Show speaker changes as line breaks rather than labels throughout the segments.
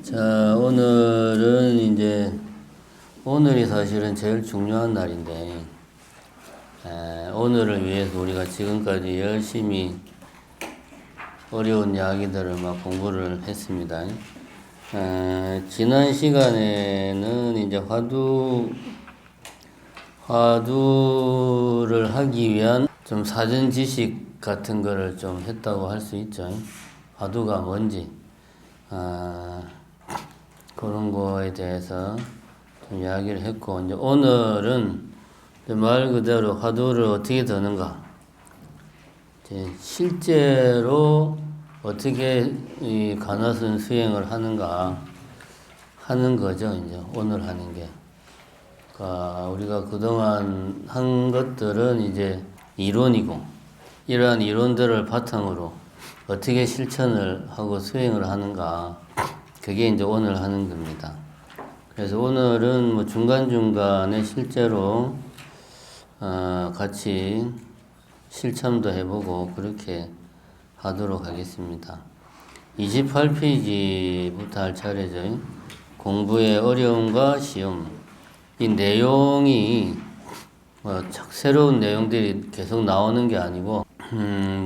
자, 오늘은 이제, 오늘이 사실은 제일 중요한 날인데, 오늘을 위해서 우리가 지금까지 열심히 어려운 이야기들을 막 공부를 했습니다. 지난 시간에는 이제 화두를 하기 위한 좀 사전 지식 같은 거를 좀 했다고 할 수 있죠. 화두가 뭔지. 그런 거에 대해서 좀 이야기를 했고, 이제 오늘은 말 그대로 화두를 어떻게 드는가, 이제 실제로 어떻게 이 간화선 수행을 하는가 하는 거죠. 이제 오늘 하는 게. 그러니까 우리가 그동안 한 것들은 이제 이론이고, 이러한 이론들을 바탕으로 어떻게 실천을 하고 수행을 하는가, 그게 이제 오늘 하는 겁니다. 그래서 오늘은 뭐 중간중간에 실제로 같이 실천도 해보고 그렇게 하도록 하겠습니다. 28페이지부터 할 차례죠. 공부의 어려움과 시험. 이 내용이 뭐 새로운 내용들이 계속 나오는 게 아니고,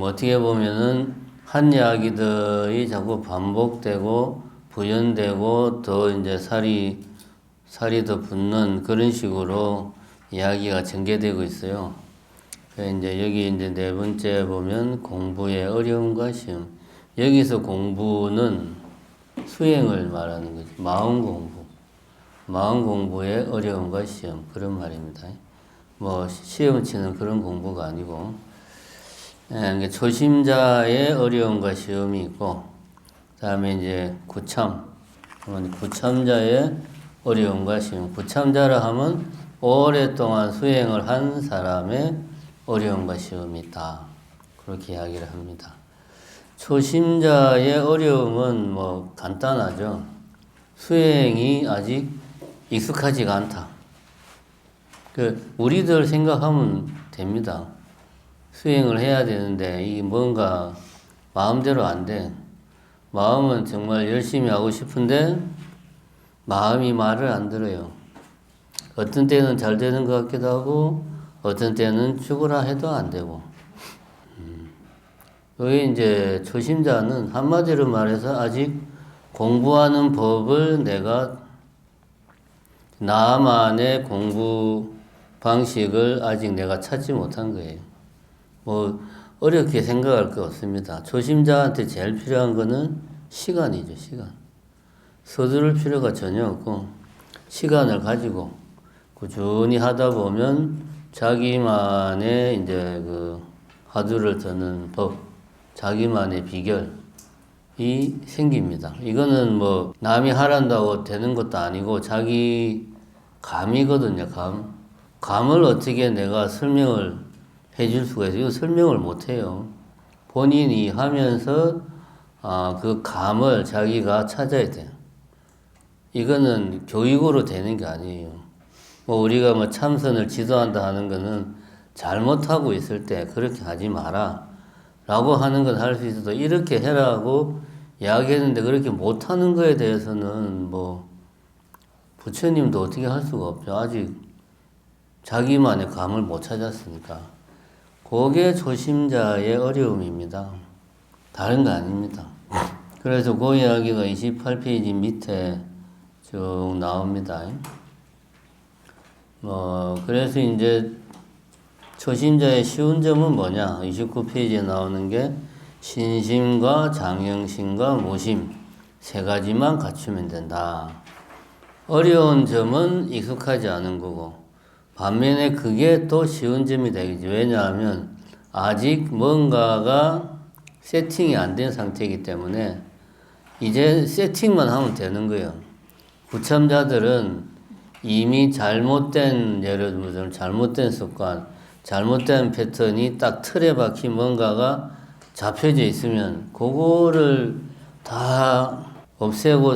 어떻게 보면은 한 이야기들이 자꾸 반복되고 부연되고 더 이제 살이 더 붙는 그런 식으로 이야기가 전개되고 있어요. 이제 여기 이제 네 번째 보면 공부의 어려움과 시험. 여기서 공부는 수행을 말하는 거죠. 마음 공부의 어려움과 시험, 그런 말입니다. 뭐 시험 치는 그런 공부가 아니고, 초심자의 어려움과 시험이 있고, 다음에 이제 구참자의 어려움과 시험. 구참자라 하면 오랫동안 수행을 한 사람의 어려움과 시험이 있다, 그렇게 이야기를 합니다. 초심자의 어려움은 뭐 간단하죠. 수행이 아직 익숙하지가 않다. 우리들 생각하면 됩니다. 수행을 해야 되는데 이게 뭔가 마음대로 안 돼. 마음은 정말 열심히 하고 싶은데 마음이 말을 안 들어요. 어떤 때는 잘 되는 것 같기도 하고, 어떤 때는 죽으라 해도 안 되고. 여기 이제 초심자는 한마디로 말해서 아직 공부하는 법을 나만의 공부 방식을 아직 내가 찾지 못한 거예요. 뭐 어렵게 생각할 거 없습니다. 초심자한테 제일 필요한 거는 시간이죠, 시간. 서두를 필요가 전혀 없고, 시간을 가지고 꾸준히 하다 보면 자기만의 이제 그 화두를 드는 법, 자기만의 비결이 생깁니다. 이거는 뭐 남이 하란다고 되는 것도 아니고 자기 감이거든요, 감. 감을 어떻게 내가 설명을 해줄 수가 있어요? 이거 설명을 못 해요. 본인이 하면서 그 감을 자기가 찾아야 돼요. 이거는 교육으로 되는 게 아니에요. 뭐 우리가 뭐 참선을 지도한다 하는 거는 잘못하고 있을 때 그렇게 하지 마라 라고 하는 건 할 수 있어도, 이렇게 해라고 이야기했는데 그렇게 못하는 거에 대해서는 뭐 부처님도 어떻게 할 수가 없죠. 아직 자기만의 감을 못 찾았으니까. 그게 초심자의 어려움입니다. 다른 거 아닙니다. 그래서 그 이야기가 28페이지 밑에 쭉 나옵니다. 그래서 이제 초심자의 쉬운 점은 뭐냐? 29페이지에 나오는 게 신심과 장영심과 모심 세 가지만 갖추면 된다. 어려운 점은 익숙하지 않은 거고, 반면에 그게 또 쉬운 점이 되겠지. 왜냐하면 아직 뭔가가 세팅이 안 된 상태이기 때문에 이제 세팅만 하면 되는 거예요. 구참자들은 이미 예를 들면 잘못된 습관, 잘못된 패턴이 딱 틀에 박힌 뭔가가 잡혀져 있으면 그거를 다 없애고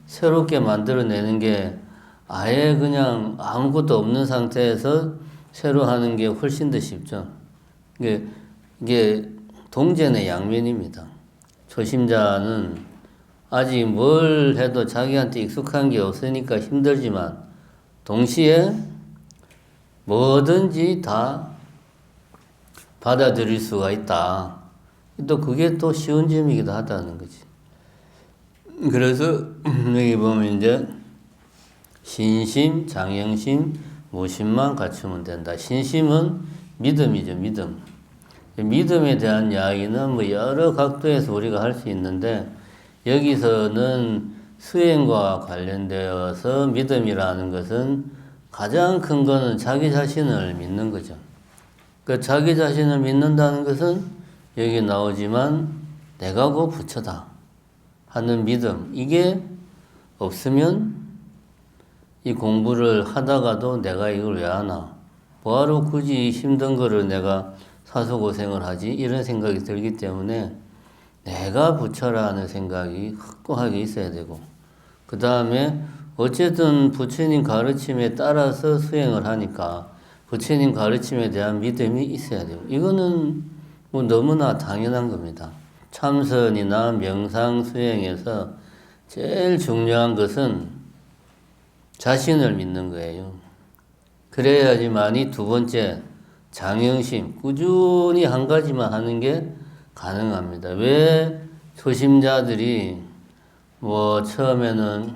새롭게 만들어내는 게, 아예 그냥 아무것도 없는 상태에서 새로 하는 게 훨씬 더 쉽죠. 이게 동전의 양면입니다. 초심자는 아직 뭘 해도 자기한테 익숙한 게 없으니까 힘들지만 동시에 뭐든지 다 받아들일 수가 있다. 또 그게 또 쉬운 점이기도 하다는 거지. 그래서 여기 보면 이제 신심, 장영심, 무심만 갖추면 된다. 신심은 믿음이죠, 믿음. 믿음에 대한 이야기는 뭐 여러 각도에서 우리가 할 수 있는데 여기서는 수행과 관련되어서 믿음이라는 것은 가장 큰 거는 자기 자신을 믿는 거죠. 그 자기 자신을 믿는다는 것은 여기 나오지만 내가 그 부처다 하는 믿음, 이게 없으면 이 공부를 하다가도 내가 이걸 왜 하나, 뭐하러 굳이 힘든 거를 내가 사서 고생을 하지, 이런 생각이 들기 때문에 내가 부처라는 생각이 확고하게 있어야 되고, 그 다음에 어쨌든 부처님 가르침에 따라서 수행을 하니까 부처님 가르침에 대한 믿음이 있어야 되고, 이거는 뭐 너무나 당연한 겁니다. 참선이나 명상 수행에서 제일 중요한 것은 자신을 믿는 거예요. 그래야지만이 두 번째 장영심, 꾸준히 한 가지만 하는 게 가능합니다. 왜 초심자들이 뭐 처음에는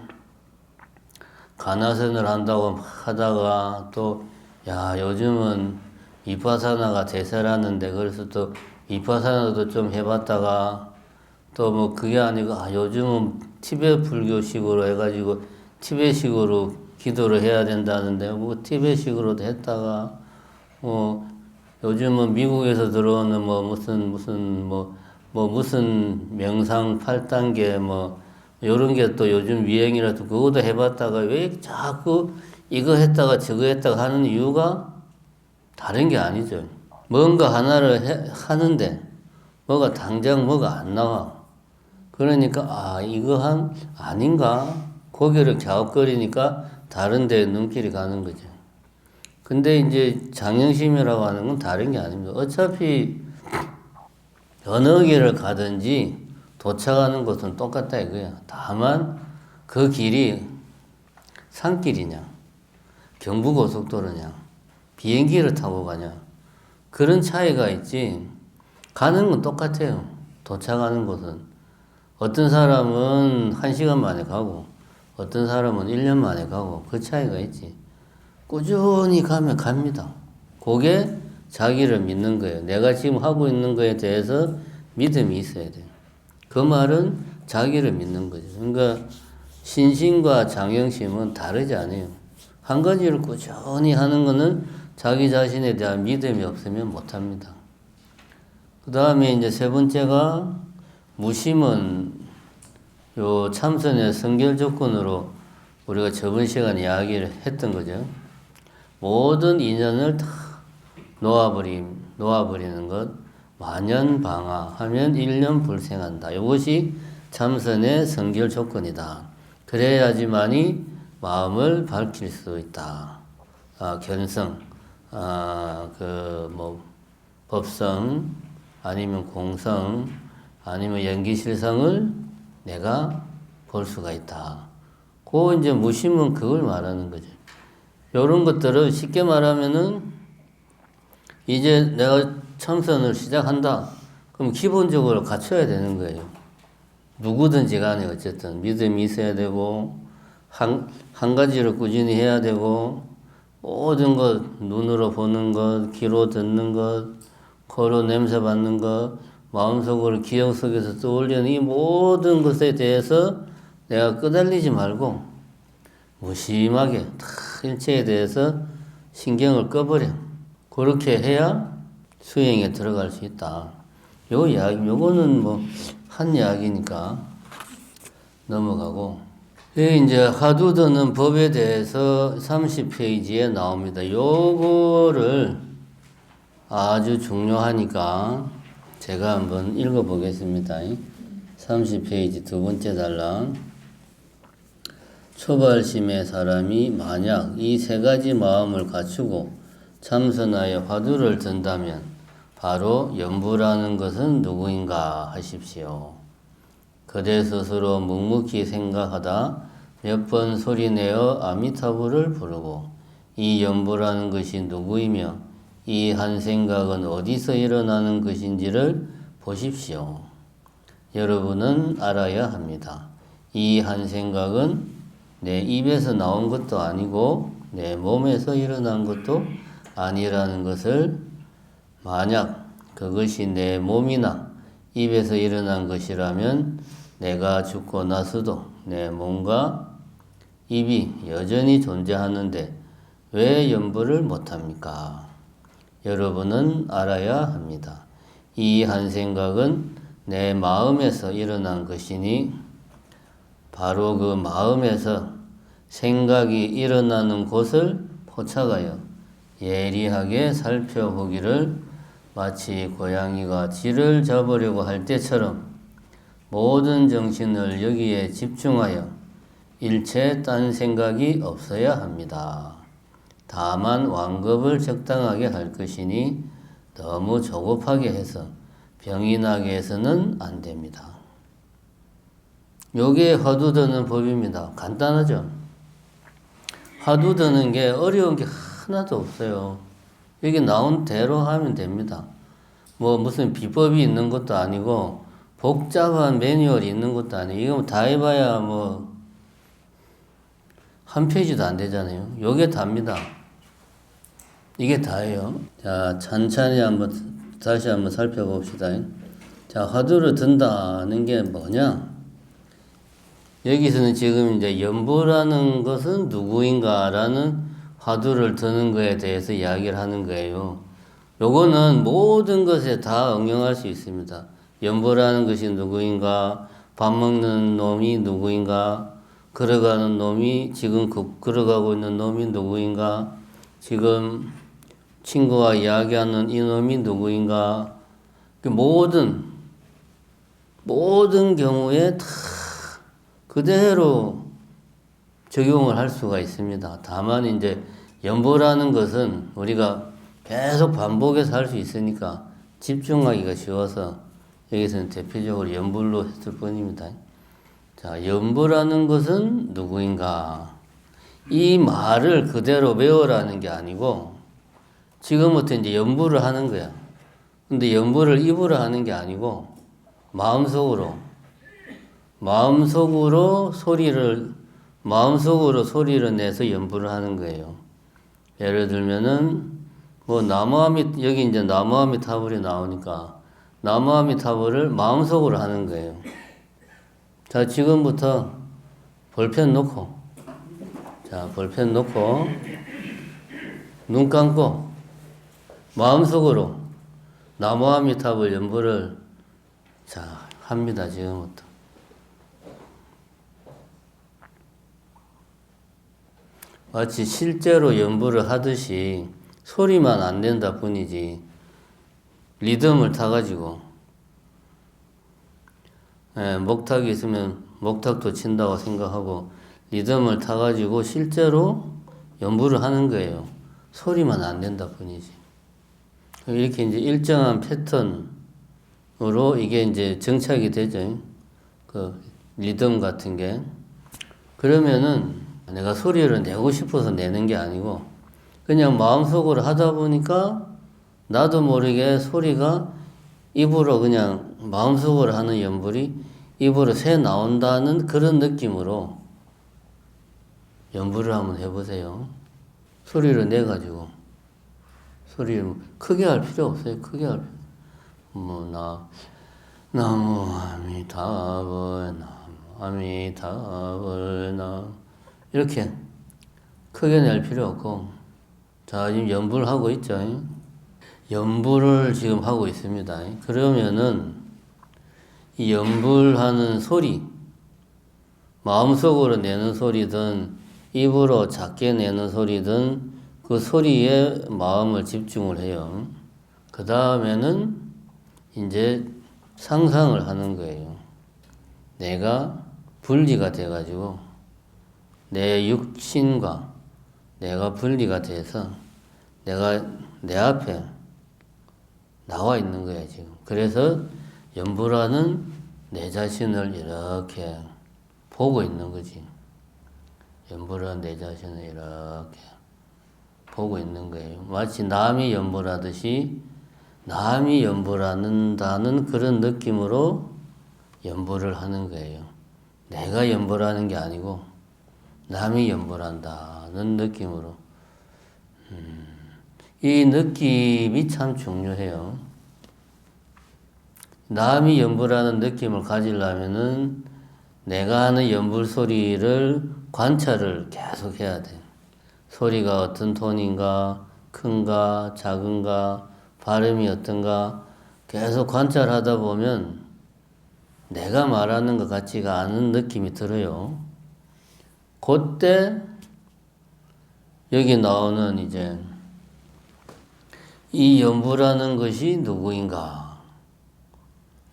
가나선을 한다고 하다가 또 야 요즘은 비파사나가 대세라는데 그래서 또 비파사나도 좀 해봤다가 또 뭐 그게 아니고 요즘은 티베트 불교식으로 해가지고 티베트식으로 기도를 해야 된다는데 뭐 티베트식으로도 했다가 뭐 요즘은 미국에서 들어오는 뭐 무슨 명상 8단계 뭐 요런 게 또 요즘 유행이라서 그것도 해봤다가 왜 자꾸 이거 했다가 저거 했다가 하는 이유가 다른 게 아니죠. 뭔가 하나를 하는데 뭐가 당장 뭐가 안 나와. 그러니까 이거 아닌가? 고개를 갸웃거리니까 다른 데 눈길이 가는 거죠. 근데 이제 장영심이라고 하는 건 다른 게 아닙니다. 어차피 어느 길을 가든지 도착하는 곳은 똑같다 이거야. 다만 그 길이 산길이냐, 경부고속도로냐, 비행기를 타고 가냐, 그런 차이가 있지. 가는 건 똑같아요. 도착하는 곳은. 어떤 사람은 1시간 만에 가고 어떤 사람은 1년 만에 가고 그 차이가 있지. 꾸준히 가면 갑니다. 그게 자기를 믿는 거예요. 내가 지금 하고 있는 거에 대해서 믿음이 있어야 돼요. 그 말은 자기를 믿는 거죠. 그러니까 신심과 장영심은 다르지 않아요. 한 가지를 꾸준히 하는 거는 자기 자신에 대한 믿음이 없으면 못합니다. 그 다음에 이제 세 번째가 무심은 요 참선의 선결 조건으로 우리가 저번 시간에 이야기를 했던 거죠. 모든 인연을 다 놓아버리는 것, 만연방화하면 일념불생한다. 이것이 참선의 선결 조건이다. 그래야지만이 마음을 밝힐 수 있다. 견성, 법성, 아니면 공성, 아니면 연기실성을 내가 볼 수가 있다. 그 이제 무심은 그걸 말하는 거죠. 이런 것들을 쉽게 말하면은 이제 내가 참선을 시작한다. 그럼 기본적으로 갖춰야 되는 거예요. 누구든지 간에 어쨌든 믿음이 있어야 되고 한 가지를 꾸준히 해야 되고 모든 것 눈으로 보는 것, 귀로 듣는 것, 코로 냄새 맡는 것, 마음속으로 기억 속에서 떠올리는 이 모든 것에 대해서 내가 끄달리지 말고 무심하게 다 일체에 대해서 신경을 꺼버려. 그렇게 해야 수행에 들어갈 수 있다. 요거는 뭐 한 이야기니까 넘어가고. 이제 화두드는 법에 대해서 30페이지에 나옵니다. 요거를 아주 중요하니까 제가 한번 읽어보겠습니다. 30페이지 두 번째 단락. 초발심의 사람이 만약 이 세 가지 마음을 갖추고 참선하여 화두를 든다면 바로 연부라는 것은 누구인가 하십시오. 그대 스스로 묵묵히 생각하다 몇 번 소리내어 아미타불을 부르고 이 연보라는 것이 누구이며 이 한 생각은 어디서 일어나는 것인지를 보십시오. 여러분은 알아야 합니다. 이 한 생각은 내 입에서 나온 것도 아니고 내 몸에서 일어난 것도 아니라는 것을 만약 그것이 내 몸이나 입에서 일어난 것이라면 내가 죽고 나서도 내 몸과 입이 여전히 존재하는데 왜 연보를 못합니까? 여러분은 알아야 합니다. 이 한 생각은 내 마음에서 일어난 것이니 바로 그 마음에서 생각이 일어나는 곳을 포착하여 예리하게 살펴보기를 마치 고양이가 쥐를 잡으려고 할 때처럼 모든 정신을 여기에 집중하여 일체 딴 생각이 없어야 합니다. 다만 완급을 적당하게 할 것이니 너무 조급하게 해서 병이 나게 해서는 안 됩니다. 요게 화두 드는 법입니다. 간단하죠? 화두 드는 게 어려운 게 하나도 없어요. 여기 나온 대로 하면 됩니다. 뭐 무슨 비법이 있는 것도 아니고 복잡한 매뉴얼이 있는 것도 아니고 이거 다 해봐야 뭐 한 페이지도 안 되잖아요. 요게 답니다. 이게 다예요. 자, 천천히 다시 한번 살펴봅시다. 자, 화두를 든다는 게 뭐냐? 여기서는 지금 이제 연보라는 것은 누구인가라는 화두를 드는 거에 대해서 이야기를 하는 거예요. 요거는 모든 것에 다 응용할 수 있습니다. 연보라는 것이 누구인가? 밥 먹는 놈이 누구인가? 걸어가는 놈이 지금 걸어가고 있는 놈이 누구인가? 지금 친구와 이야기하는 이 놈이 누구인가? 모든 경우에 다 그대로 적용을 할 수가 있습니다. 다만 이제 연보라는 것은 우리가 계속 반복해서 할 수 있으니까 집중하기가 쉬워서 여기서는 대표적으로 연불로 했을 뿐입니다. 자, 연보라는 것은 누구인가? 이 말을 그대로 외우라는 게 아니고 지금부터 이제 연불을 하는 거야. 근데 연불을 입으로 하는 게 아니고 마음속으로 소리를 내서 연불을 하는 거예요. 예를 들면은 뭐 여기 이제 나무아미타불이 나오니까 나무아미타불을 마음속으로 하는 거예요. 자, 지금부터 볼펜 놓고 눈 감고 마음속으로 나무아미타불 연불을 합니다. 지금부터. 마치 실제로 연불을 하듯이 소리만 안 낸다 뿐이지 리듬을 타가지고 목탁이 있으면 목탁도 친다고 생각하고 리듬을 타가지고 실제로 연불을 하는 거예요. 소리만 안 낸다 뿐이지. 이렇게 이제 일정한 패턴으로 이게 이제 정착이 되죠. 그 리듬 같은 게. 그러면은 내가 소리를 내고 싶어서 내는 게 아니고 그냥 마음속으로 하다 보니까 나도 모르게 소리가 입으로 그냥 마음속으로 하는 연불이 입으로 새 나온다는 그런 느낌으로 연불을 한번 해보세요. 소리를 내가지고 소리를 크게 할 필요 없어요. 크게 할 나무 아미타불 이렇게 크게 낼 필요 없고 자, 지금 연불을 하고 있죠. 연불을 지금 하고 있습니다. 그러면은 이 연불하는 소리 마음속으로 내는 소리든 입으로 작게 내는 소리든 그 소리에 마음을 집중을 해요. 그 다음에는 이제 상상을 하는 거예요. 내가 분리가 돼가지고 내 육신과 내가 분리가 돼서 내가 내 앞에 나와 있는 거야, 지금. 그래서 연불하는 내 자신을 이렇게 보고 있는 거지. 연보를 한 내 자신을 이렇게 보고 있는 거예요. 마치 남이 연보라듯이 남이 연보라는다는 그런 느낌으로 연보를 하는 거예요. 내가 연보라는 게 아니고 남이 연보란다는 느낌으로. 이 느낌이 참 중요해요. 남이 연보라는 느낌을 가지려면은 내가 하는 연불 소리를 관찰을 계속 해야 돼. 소리가 어떤 톤인가, 큰가, 작은가, 발음이 어떤가 계속 관찰하다 보면 내가 말하는 것 같지가 않은 느낌이 들어요. 그때 여기 나오는 이제 이 연부라는 것이 누구인가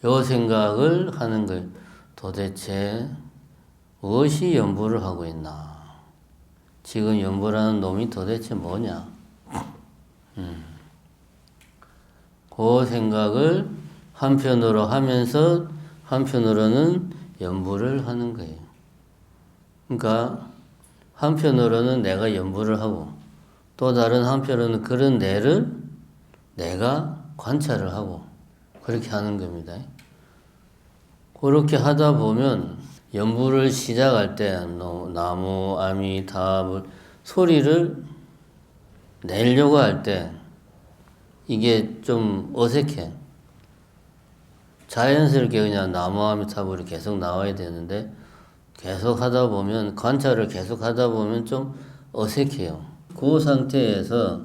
요 생각을 하는 거예요. 도대체 무엇이 연부를 하고 있나? 지금 연부라는 놈이 도대체 뭐냐? 그 생각을 한편으로 하면서 한편으로는 연부를 하는 거예요. 그러니까 한편으로는 내가 연부를 하고 또 다른 한편으로는 그런 뇌를 내가 관찰을 하고 그렇게 하는 겁니다. 그렇게 하다 보면 연부를 시작할 때 나무, 아미, 다불 소리를 내려고 할 때 이게 좀 어색해. 자연스럽게 그냥 나무, 아미, 다불이 계속 나와야 되는데 계속 하다 보면 관찰을 계속 하다 보면 좀 어색해요. 그 상태에서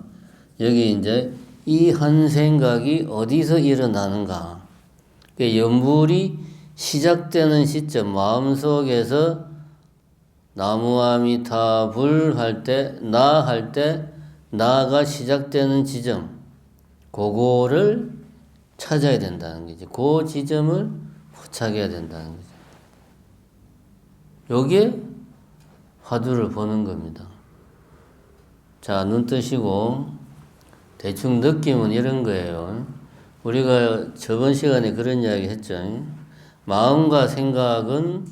여기 이제 이 한 생각이 어디서 일어나는가. 연불이 시작되는 시점, 마음속에서 나무아미타불 할 때, 나 할 때, 나가 시작되는 지점, 그거를 찾아야 된다는 거지. 그 지점을 포착해야 된다는 거죠. 요게 화두를 보는 겁니다. 자, 눈 뜨시고 대충 느낌은 이런 거예요. 우리가 저번 시간에 그런 이야기 했죠. 마음과 생각은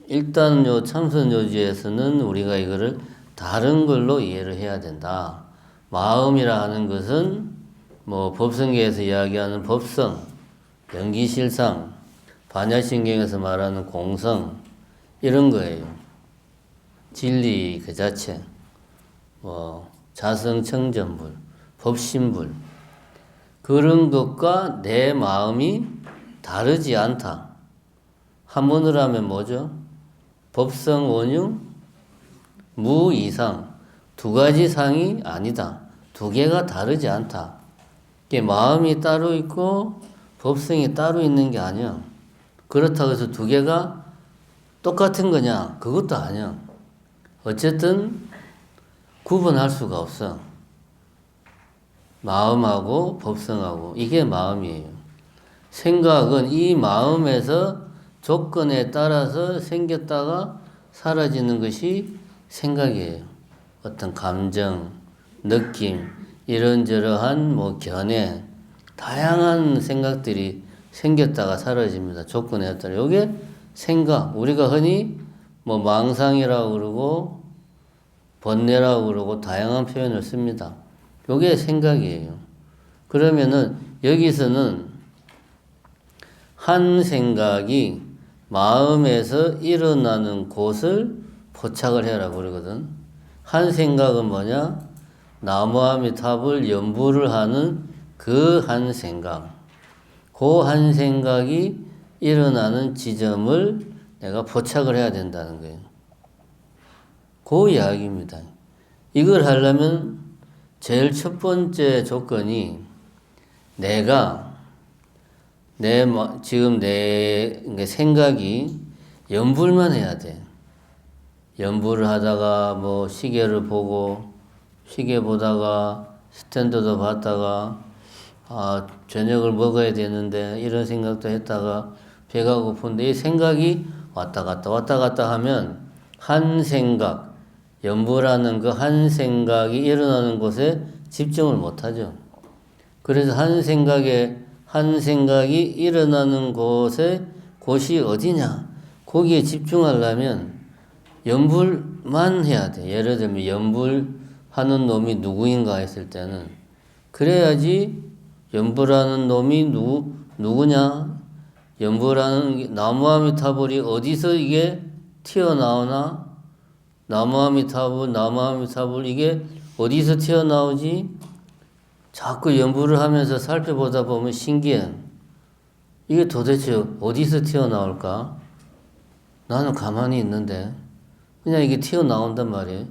일단 요 참선요지에서는 우리가 이거를 다른 걸로 이해를 해야 된다. 마음이라 하는 것은 뭐 법성계에서 이야기하는 법성, 연기실상, 반야신경에서 말하는 공성 이런 거예요. 진리 그 자체, 뭐 자성청전불, 법신불 그런 것과 내 마음이 다르지 않다. 한문으로 하면 뭐죠? 법성 원흉 무이상 두 가지 상이 아니다. 두 개가 다르지 않다. 마음이 따로 있고 법성이 따로 있는 게 아니야. 그렇다고 해서 두 개가 똑같은 거냐? 그것도 아니야. 어쨌든 구분할 수가 없어. 마음하고 법성하고 이게 마음이에요. 생각은 이 마음에서 조건에 따라서 생겼다가 사라지는 것이 생각이에요. 어떤 감정, 느낌, 이런저러한 뭐 견해, 다양한 생각들이 생겼다가 사라집니다. 조건에 따라. 이게 생각. 우리가 흔히 뭐 망상이라고 그러고 번뇌라고 그러고 다양한 표현을 씁니다. 이게 생각이에요. 그러면은 여기서는 한 생각이 마음에서 일어나는 곳을 포착을 해라고 그러거든. 한 생각은 뭐냐? 나무아미탑을 연부를 하는 그 한 생각. 그 한 생각이 일어나는 지점을 내가 포착을 해야 된다는 거예요. 그 이야기입니다. 이걸 하려면 제일 첫 번째 조건이 내가 지금 내 생각이 연불만 해야 돼. 연불을 하다가 뭐 시계를 보고 시계 보다가 스탠드도 봤다가 저녁을 먹어야 되는데 이런 생각도 했다가 배가 고픈데 이 생각이 왔다 갔다 하면 한 생각, 연불하는 그 한 생각이 일어나는 곳에 집중을 못하죠. 그래서 한 생각이 일어나는 곳에 곳이 어디냐? 거기에 집중하려면 연불만 해야 돼. 예를 들면 연불하는 놈이 누구인가 했을 때는 그래야지 연불하는 놈이 누구냐? 연불하는 나무아미타불이 어디서 이게 튀어나오나? 나무아미타불 이게 어디서 튀어나오지? 자꾸 연불을 하면서 살펴보다 보면 신기해. 이게 도대체 어디서 튀어나올까? 나는 가만히 있는데 그냥 이게 튀어나온단 말이에요.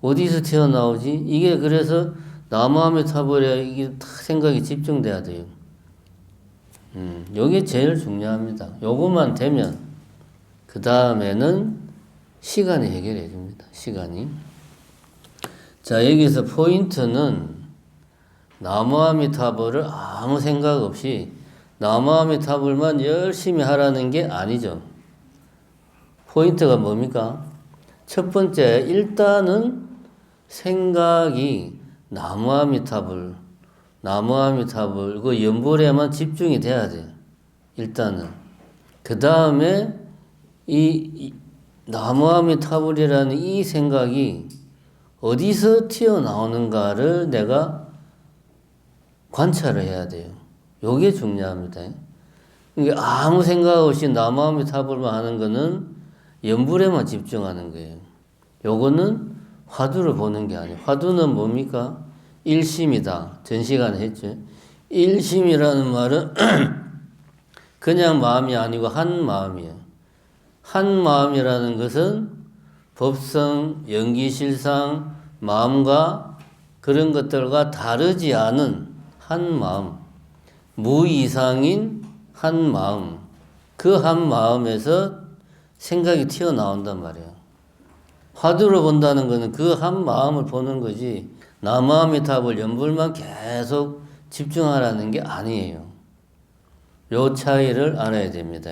어디서 튀어나오지? 이게 그래서 나무아미타불에 이게 다 생각이 집중돼야 돼요. 요게 제일 중요합니다. 요것만 되면 그 다음에는 시간이 해결해 줍니다. 시간이. 자, 여기서 포인트는 나무아미타불을 아무 생각 없이 나무아미타불만 열심히 하라는 게 아니죠. 포인트가 뭡니까? 첫 번째, 일단은 생각이 나무아미타불, 그 연불에만 집중이 돼야 돼요. 일단은. 그 다음에 이 나무아미타불이라는 이 생각이 어디서 튀어나오는가를 내가 관찰을 해야 돼요. 요게 중요합니다. 그러니까 아무 생각 없이 나무아미타불만 하는 거는 연불에만 집중하는 거예요. 요거는 화두를 보는 게 아니에요. 화두는 뭡니까? 일심이다. 전 시간에 했죠. 일심이라는 말은 그냥 마음이 아니고 한 마음이에요. 한 마음이라는 것은 법성, 연기실상, 마음과 그런 것들과 다르지 않은 한 마음, 무이상인 한 마음, 그 한 마음에서 생각이 튀어나온단 말이에요. 화두로 본다는 것은 그 한 마음을 보는 거지 나무아미타불 연불만 계속 집중하라는 게 아니에요. 요 차이를 알아야 됩니다.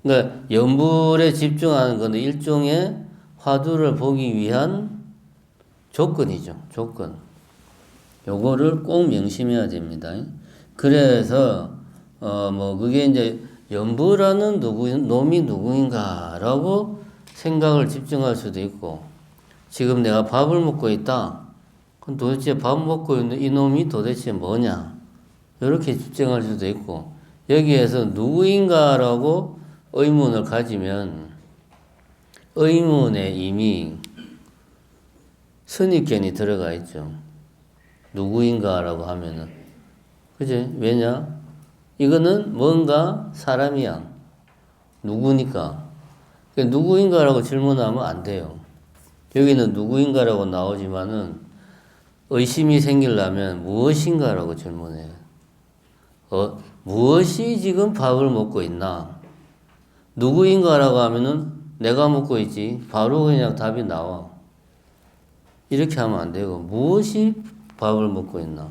그러니까 연불에 집중하는 것은 일종의 화두를 보기 위한 조건이죠. 조건. 요거를 꼭 명심해야 됩니다. 그래서 그게 이제 연불하는 놈이 누구인가라고 생각을 집중할 수도 있고, 지금 내가 밥을 먹고 있다. 그럼 도대체 밥 먹고 있는 이 놈이 도대체 뭐냐? 이렇게 집중할 수도 있고, 여기에서 누구인가라고 의문을 가지면 의문에 이미 선입견이 들어가 있죠. 누구인가라고 하면은. 그지? 왜냐? 이거는 뭔가 사람이야. 누구니까. 누구인가라고 질문하면 안 돼요. 여기는 누구인가라고 나오지만은 의심이 생기려면 무엇인가라고 질문해요. 무엇이 지금 밥을 먹고 있나? 누구인가라고 하면은 내가 먹고 있지. 바로 그냥 답이 나와. 이렇게 하면 안 되고, 무엇이 밥을 먹고 있나?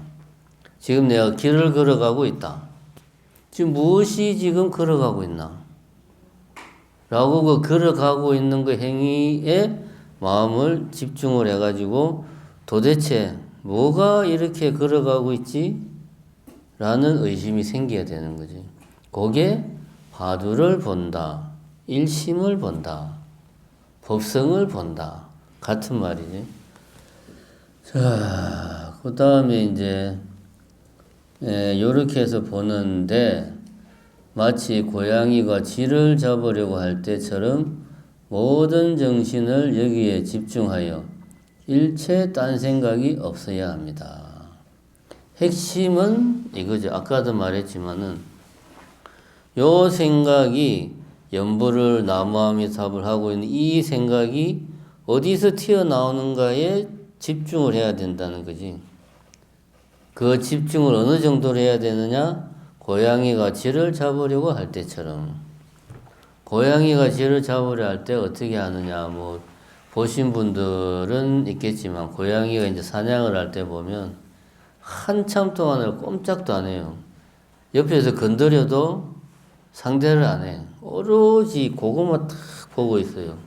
지금 내가 길을 걸어가고 있다. 지금 무엇이 지금 걸어가고 있나? 라고 그 걸어가고 있는 그 행위에 마음을 집중을 해가지고 도대체 뭐가 이렇게 걸어가고 있지? 라는 의심이 생겨야 되는 거지. 그게 화두를 본다. 일심을 본다. 법성을 본다. 같은 말이지. 자, 그 다음에 이제 요렇게 해서 보는데 마치 고양이가 쥐를 잡으려고 할 때처럼 모든 정신을 여기에 집중하여 일체 딴 생각이 없어야 합니다. 핵심은 이거죠. 아까도 말했지만은 요 생각이 연불을 나무아미타불 하고 있는 이 생각이 어디서 튀어나오는가에 집중을 해야 된다는 거지. 그 집중을 어느 정도로 해야 되느냐? 고양이가 쥐를 잡으려고 할 때처럼. 고양이가 쥐를 잡으려 할 때 어떻게 하느냐? 보신 분들은 있겠지만, 고양이가 이제 사냥을 할 때 보면 한참 동안을 꼼짝도 안 해요. 옆에서 건드려도 상대를 안 해. 오로지 그것만 탁 보고 있어요.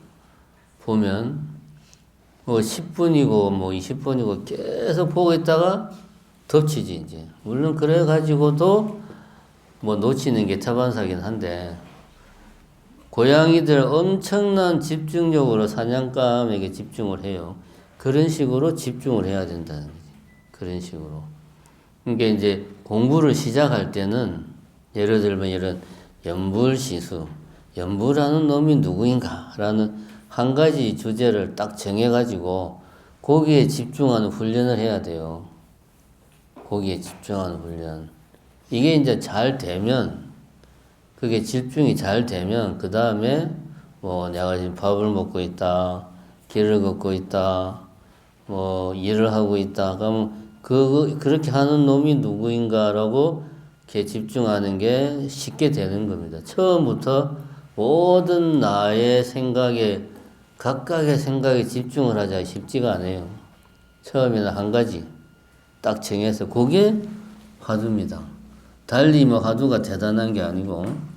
보면 10분이고 20분이고 계속 보고 있다가 덮치지 이제. 물론 그래 가지고도 놓치는 게 타반사긴 한데, 고양이들 엄청난 집중력으로 사냥감에게 집중을 해요. 그런 식으로 집중을 해야 된다는 거지. 그런 식으로. 그러니까 이제 공부를 시작할 때는 예를 들면 이런 연불시수, 연불하는 놈이 누구인가라는 한 가지 주제를 딱 정해가지고 거기에 집중하는 훈련을 해야 돼요. 거기에 집중하는 훈련. 이게 이제 잘 되면, 그게 집중이 잘 되면, 그 다음에 뭐 내가 지금 밥을 먹고 있다, 길을 걷고 있다, 뭐 일을 하고 있다. 그러면 그렇게 하는 놈이 누구인가라고 이렇게 집중하는 게 쉽게 되는 겁니다. 처음부터 모든 나의 생각에, 각각의 생각에 집중을 하자 쉽지가 않아요. 처음에는 한 가지 딱 정해서 그게 화두입니다. 달리 뭐 화두가 대단한 게 아니고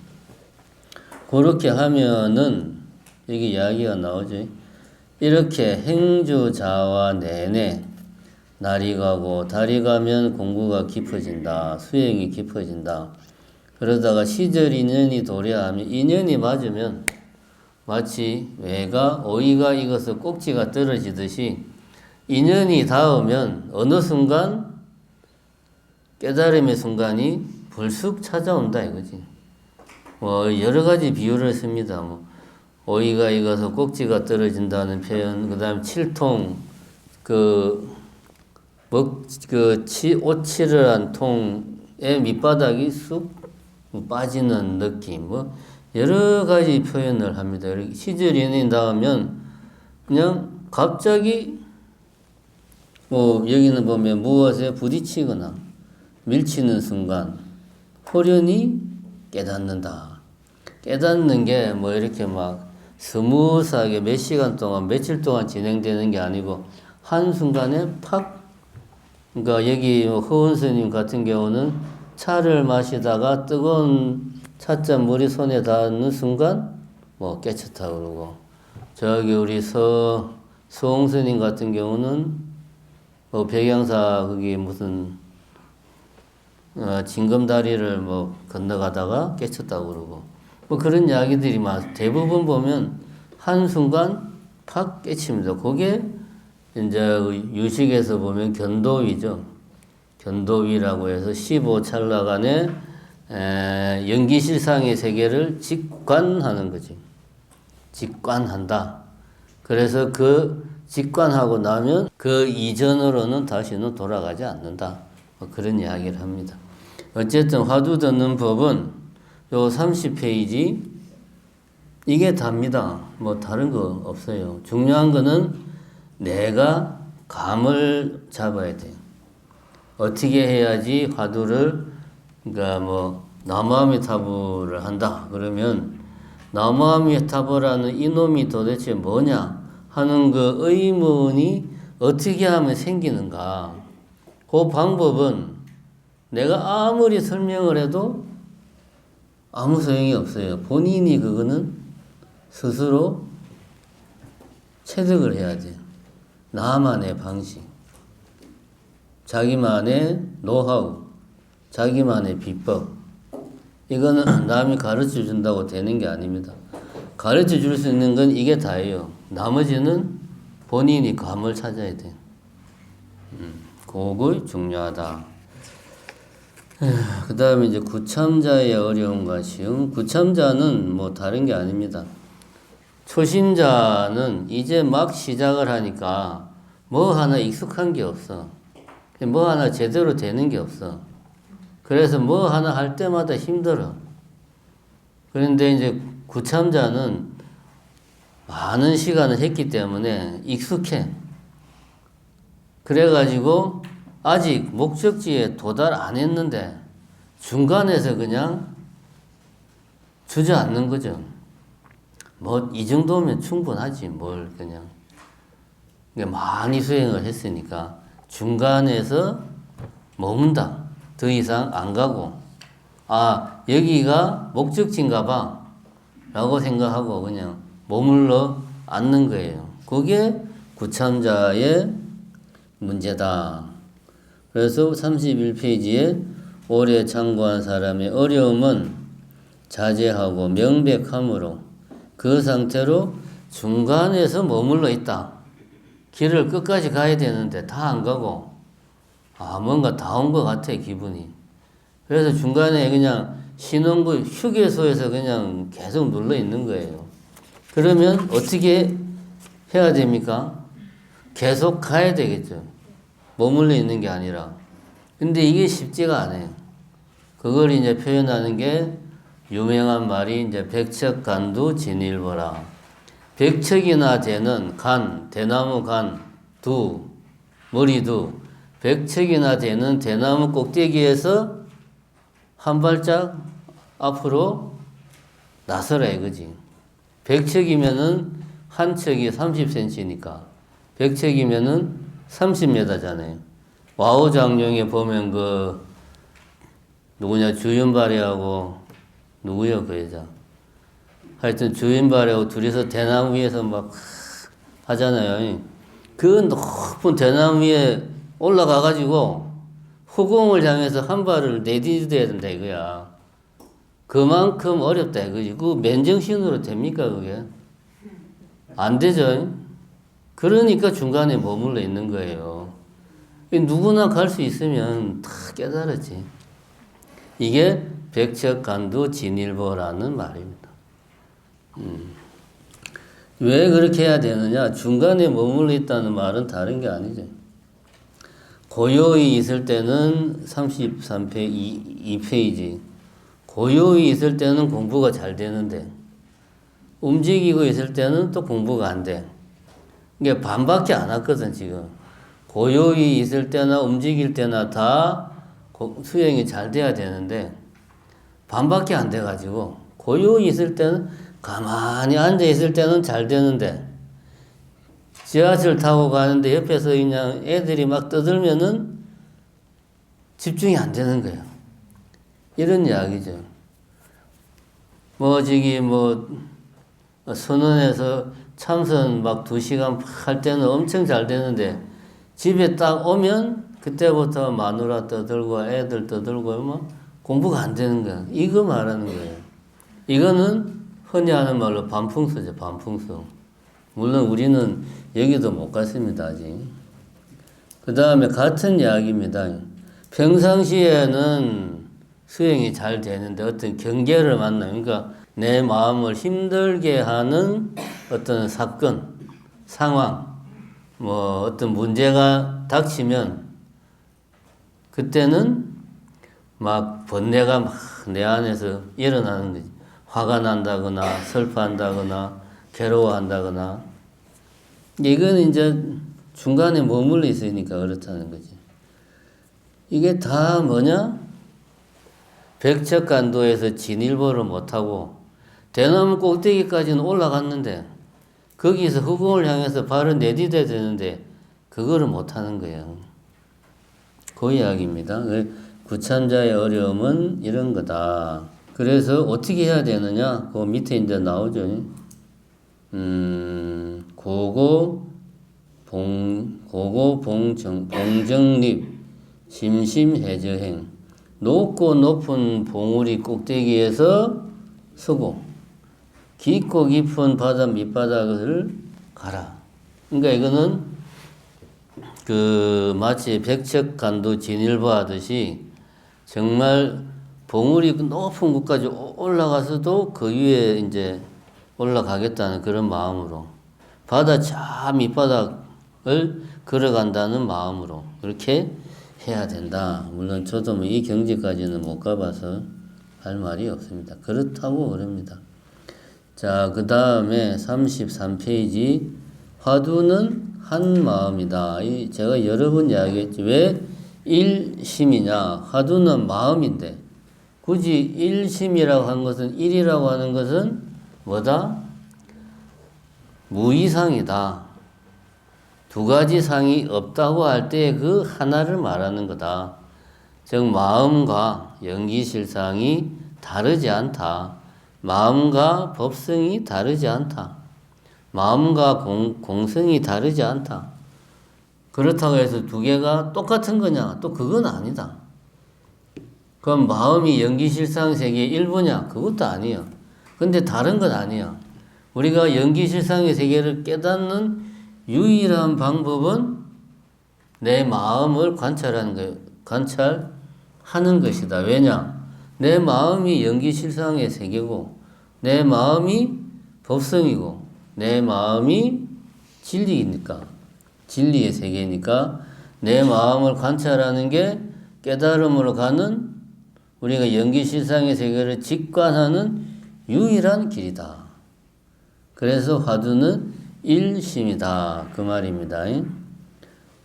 그렇게 하면은 여기 이야기가 나오죠. 이렇게 행주자와 내내 날이 가고 달이 가면 공부가 깊어진다. 수행이 깊어진다. 그러다가 시절 인연이 도래하면 인연이 맞으면 마치 외가 어이가 익어서 꼭지가 떨어지듯이 인연이 닿으면 어느 순간 깨달음의 순간이 불쑥 찾아온다 이거지. 뭐 여러 가지 비유를 씁니다. 뭐 어이가 익어서 꼭지가 떨어진다는 표현, 그 다음 칠통, 오칠을 한 통의 밑바닥이 쑥 빠지는 느낌, 뭐 여러 가지 표현을 합니다. 시절 연인 닿으면 그냥 갑자기 뭐 여기는 보면 무엇에 부딪히거나 밀치는 순간 호련히 깨닫는다. 깨닫는 게 뭐 이렇게 막 스무스하게 몇 시간 동안 며칠 동안 진행되는 게 아니고 한순간에 팍, 그러니까 여기 허은 스님 같은 경우는 차를 마시다가 뜨거운 찻잔 물이 손에 닿는 순간 뭐 깨쳤다 그러고, 저기 우리 서홍 스님 같은 경우는 뭐 백양사 거기 무슨 징검다리를 뭐 건너가다가 깨쳤다고 그러고, 뭐 그런 이야기들이 대부분 보면 한순간 팍 깨칩니다. 그게 이제 유식에서 보면 견도위죠. 견도위라고 해서 15찰나간의 연기실상의 세계를 직관하는 거지. 직관한다. 그래서 그 직관하고 나면 그 이전으로는 다시는 돌아가지 않는다. 뭐 그런 이야기를 합니다. 어쨌든 화두 듣는 법은 요 30페이지 이게 답니다. 뭐 다른 거 없어요. 중요한 거는 내가 감을 잡아야 돼요. 어떻게 해야지 화두를, 그러니까 뭐 나무아미타불을 한다 그러면 나무아미타불하는 이놈이 도대체 뭐냐 하는 그 의문이 어떻게 하면 생기는가. 그 방법은 내가 아무리 설명을 해도 아무 소용이 없어요. 본인이 그거는 스스로 체득을 해야 돼요. 나만의 방식, 자기만의 노하우, 자기만의 비법. 이거는 남이 가르쳐 준다고 되는 게 아닙니다. 가르쳐 줄 수 있는 건 이게 다예요. 나머지는 본인이 감을 찾아야 돼요. 그거 중요하다. 그 다음에 이제 구참자의 어려움과 쉬움. 구참자는 뭐 다른 게 아닙니다. 초심자는 이제 막 시작을 하니까 뭐 하나 익숙한 게 없어. 뭐 하나 제대로 되는 게 없어. 그래서 뭐 하나 할 때마다 힘들어. 그런데 이제 구참자는 많은 시간을 했기 때문에 익숙해. 그래가지고 아직 목적지에 도달 안 했는데 중간에서 그냥 주저앉는 거죠. 뭐 이 정도면 충분하지 뭘 그냥. 많이 수행을 했으니까 중간에서 머문다. 더 이상 안 가고, 아 여기가 목적지인가 봐 라고 생각하고 그냥 머물러 앉는 거예요. 그게 구참자의 문제다. 그래서 31페이지에 오래 참고한 사람의 어려움은 자제하고 명백함으로 그 상태로 중간에서 머물러 있다. 길을 끝까지 가야 되는데 다 안 가고 뭔가 다 온 것 같아 기분이. 그래서 중간에 그냥 신혼부 휴게소에서 그냥 계속 눌러 있는 거예요. 그러면 어떻게 해야 됩니까? 계속 가야 되겠죠. 머물러 있는 게 아니라. 근데 이게 쉽지가 않아요. 그걸 이제 표현하는 게 유명한 말이 이제 백척간두 진일보라. 백척이나 되는 간, 대나무 간, 두, 머리두. 백척이나 되는 대나무 꼭대기에서 한 발짝 앞으로 나서라 이거지. 백척이면은 한 척이 30cm니까. 백척이면은 30m잖아요. 와우장룡에 보면 누구냐, 주윤발이하고, 누구요, 그 여자. 하여튼 주윤발이하고 둘이서 대나무 위에서 막 하잖아요. 그 높은 대나무 위에 올라가가지고 후공을 향해서 한 발을 내디뎌야 된다 이거야. 그만큼 어렵다 이거지. 그 맨정신으로 됩니까, 그게? 안 되죠. 그러니까 중간에 머물러 있는 거예요. 누구나 갈 수 있으면 다 깨달았지. 이게 백척간두 진일보라는 말입니다. 왜 그렇게 해야 되느냐? 중간에 머물러 있다는 말은 다른 게 아니죠. 고요히 있을 때는 33페이지. 고요히 있을 때는 공부가 잘 되는데 움직이고 있을 때는 또 공부가 안 돼. 이게 반밖에 안 왔거든 지금. 고요히 있을 때나 움직일 때나 다 수행이 잘 돼야 되는데 반밖에 안 돼가지고 고요히 있을 때는 가만히 앉아 있을 때는 잘 되는데 지하철 타고 가는데 옆에서 그냥 애들이 막 떠들면은 집중이 안 되는 거예요. 이런 이야기죠. 선원에서 참선 막 2시간 할 때는 엄청 잘 되는데 집에 딱 오면 그때부터 마누라 떠들고 애들 떠들고 뭐 공부가 안 되는 거야. 이거 말하는 거예요. 이거는 흔히 하는 말로 반풍수죠. 반풍수. 물론 우리는 여기도 못 갔습니다. 아직. 그 다음에 같은 이야기입니다. 평상시에는 수행이 잘 되는데 어떤 경계를 만나요. 그러니까 내 마음을 힘들게 하는 어떤 사건, 상황, 어떤 문제가 닥치면 그때는 막 번뇌가 막 내 안에서 일어나는 거지. 화가 난다거나 슬퍼한다거나 괴로워한다거나. 이건 이제 중간에 머물러 있으니까 그렇다는 거지. 이게 다 뭐냐? 백척간도에서 진일보를 못하고 대나무 꼭대기까지는 올라갔는데 거기서 허공을 향해서 발을 내디뎌야 되는데 그거를 못하는 거예요. 그 이야기입니다. 구참자의 어려움은 이런 거다. 그래서 어떻게 해야 되느냐? 그 밑에 이제 나오죠. 봉정립, 심심해저행. 높고 높은 봉우리 꼭대기에서 서고 깊고 깊은 바다 밑바닥을 가라. 그러니까 이거는 마치 백척간두 진일보 하듯이 정말 봉우리 높은 곳까지 올라가서도 그 위에 이제 올라가겠다는 그런 마음으로 바다 저 밑바닥을 걸어간다는 마음으로 그렇게 해야 된다. 물론 저도 이 경지까지는 못 가봐서 할 말이 없습니다. 그렇다고 그럽니다. 자, 그 다음에 33페이지 화두는 한 마음이다. 제가 여러 번 이야기했지. 왜 일심이냐? 화두는 마음인데 굳이 일심이라고 한 것은 일이라고 하는 것은 뭐다? 무이상이다. 2가지 상이 없다고 할 때 그 하나를 말하는 거다. 즉 마음과 연기실상이 다르지 않다. 마음과 법성이 다르지 않다. 마음과 공성이 다르지 않다. 그렇다고 해서 2개가 똑같은 거냐? 또 그건 아니다. 그럼 마음이 연기실상 세계의 일부냐? 그것도 아니에요. 근데 다른 건 아니에요. 우리가 연기실상의 세계를 깨닫는 유일한 방법은 내 마음을 관찰하는 거예요. 관찰하는 것이다. 왜냐? 내 마음이 연기실상의 세계고 내 마음이 법성이고 내 마음이 진리니까 진리의 세계니까 내 마음을 관찰하는 게 깨달음으로 가는 우리가 연기실상의 세계를 직관하는 유일한 길이다. 그래서 화두는 일심이다. 그 말입니다.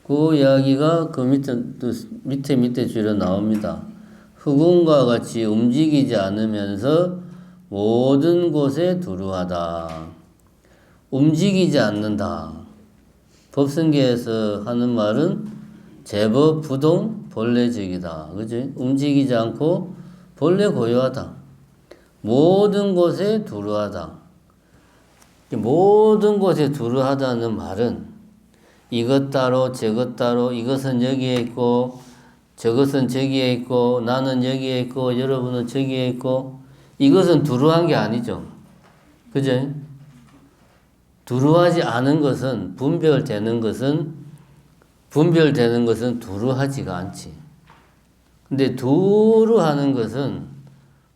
그 이야기가 그 밑에 줄에 나옵니다. 흑운과 같이 움직이지 않으면서 모든 곳에 두루하다. 움직이지 않는다. 법성계에서 하는 말은 제법 부동 본래적이다. 그지? 움직이지 않고 본래 고요하다. 모든 곳에 두루하다. 모든 곳에 두루하다는 말은 이것 따로 저것 따로 이것은 여기에 있고 저것은 저기에 있고 나는 여기에 있고 여러분은 저기에 있고 이것은 두루한 게 아니죠. 그죠? 두루하지 않은 것은 분별되는 것은 두루하지가 않지. 근데 두루하는 것은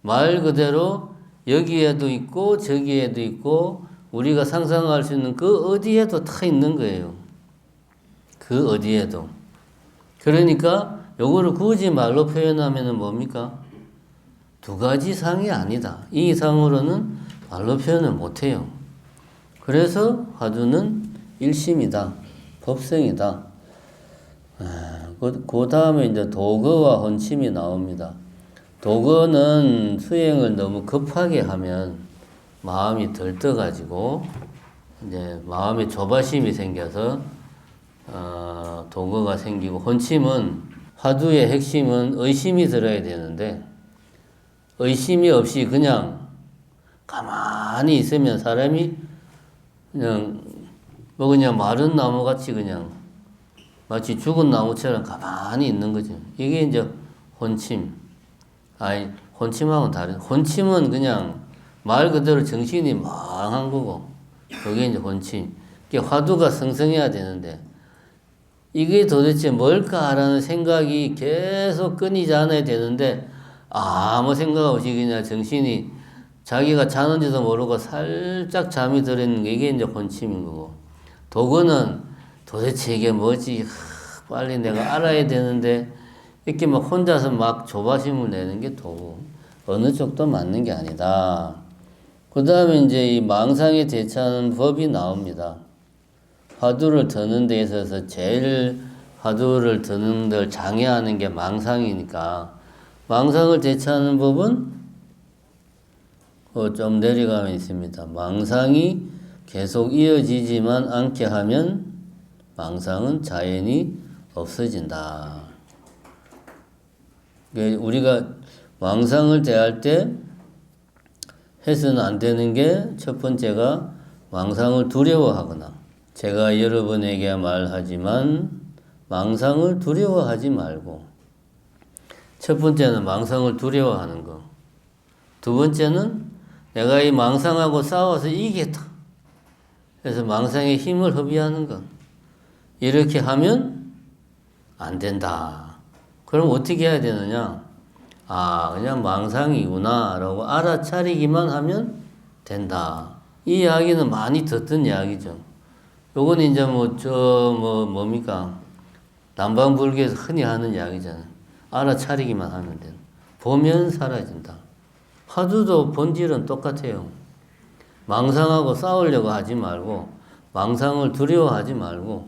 말 그대로 여기에도 있고 저기에도 있고 우리가 상상할 수 있는 그 어디에도 다 있는 거예요. 그 어디에도. 그러니까 요거를 굳이 말로 표현하면은 뭡니까? 두 가지 상이 아니다. 이 이상으로는 말로 표현을 못해요. 그래서 화두는 일심이다. 법성이다. 그 다음에 이제 도거와 혼침이 나옵니다. 도거는 수행을 너무 급하게 하면 마음이 들떠가지고 이제 마음에 조바심이 생겨서 도거가 생기고, 혼침은 화두의 핵심은 의심이 들어야 되는데 의심이 없이 그냥 가만히 있으면 사람이 그냥 마른 나무같이 그냥 마치 죽은 나무처럼 가만히 있는 거죠. 이게 이제 혼침. 혼침하고는 다른. 혼침은 그냥 말 그대로 정신이 망한 거고, 그게 이제 혼침. 이게 화두가 성성해야 되는데, 이게 도대체 뭘까라는 생각이 계속 끊이지 않아야 되는데, 아무 생각 없이 그냥 정신이 자기가 자는지도 모르고 살짝 잠이 들어있는 게 이게 이제 혼침인 거고, 도거는 도대체 이게 뭐지? 빨리 내가 알아야 되는데, 이렇게 막 혼자서 막 조바심을 내는 게 도고, 어느 쪽도 맞는 게 아니다. 그 다음에 이제 이 망상에 대처하는 법이 나옵니다. 화두를 드는 데 있어서 제일 화두를 드는 데 장애하는 게 망상이니까, 망상을 대처하는 법은 좀 내려가면 있습니다. 망상이 계속 이어지지만 않게 하면 망상은 자연히 없어진다. 우리가 망상을 대할 때 해서는 안 되는 게 첫 번째가 망상을 두려워하거나, 제가 여러분에게 말하지만 망상을 두려워하지 말고, 첫 번째는 망상을 두려워하는 거. 두 번째는 내가 이 망상하고 싸워서 이기겠다. 그래서 망상의 힘을 허비하는 것. 이렇게 하면 안 된다. 그럼 어떻게 해야 되느냐? 그냥 망상이구나 라고 알아차리기만 하면 된다. 이 이야기는 많이 듣던 이야기죠. 요건 이제 뭡니까? 남방불교에서 흔히 하는 이야기잖아요. 알아차리기만 하면 된다. 보면 사라진다. 화두도 본질은 똑같아요. 망상하고 싸우려고 하지 말고, 망상을 두려워하지 말고,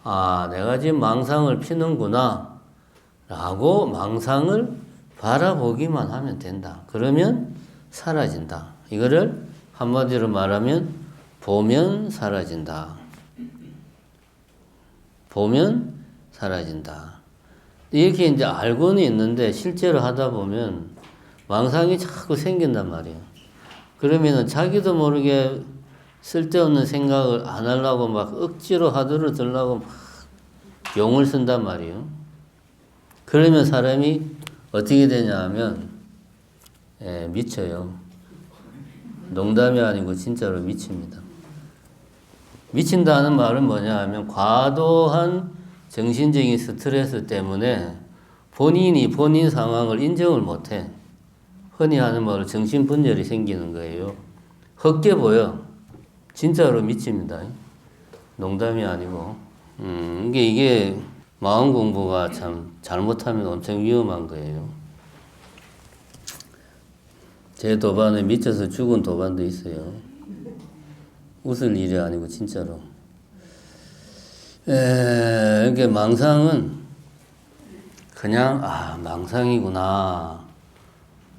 내가 지금 망상을 피는구나 라고 망상을 바라보기만 하면 된다. 그러면 사라진다. 이거를 한마디로 말하면 보면 사라진다. 보면 사라진다. 이렇게 이제 알고는 있는데 실제로 하다 보면 망상이 자꾸 생긴단 말이에요. 그러면은 자기도 모르게 쓸데없는 생각을 안 하려고 막 억지로 화두를 들려고 막 용을 쓴단 말이에요. 그러면 사람이 어떻게 되냐 하면 미쳐요. 농담이 아니고 진짜로 미칩니다. 미친다는 말은 뭐냐 하면 과도한 정신적인 스트레스 때문에 본인이 본인 상황을 인정을 못해. 흔히 하는 말로 정신분열이 생기는 거예요. 헛게 보여. 진짜로 미칩니다. 농담이 아니고. 이게 마음 공부가 참 잘못하면 엄청 위험한 거예요. 제 도반에 미쳐서 죽은 도반도 있어요. 웃을 일이 아니고 진짜로. 이게 망상은 그냥 망상이구나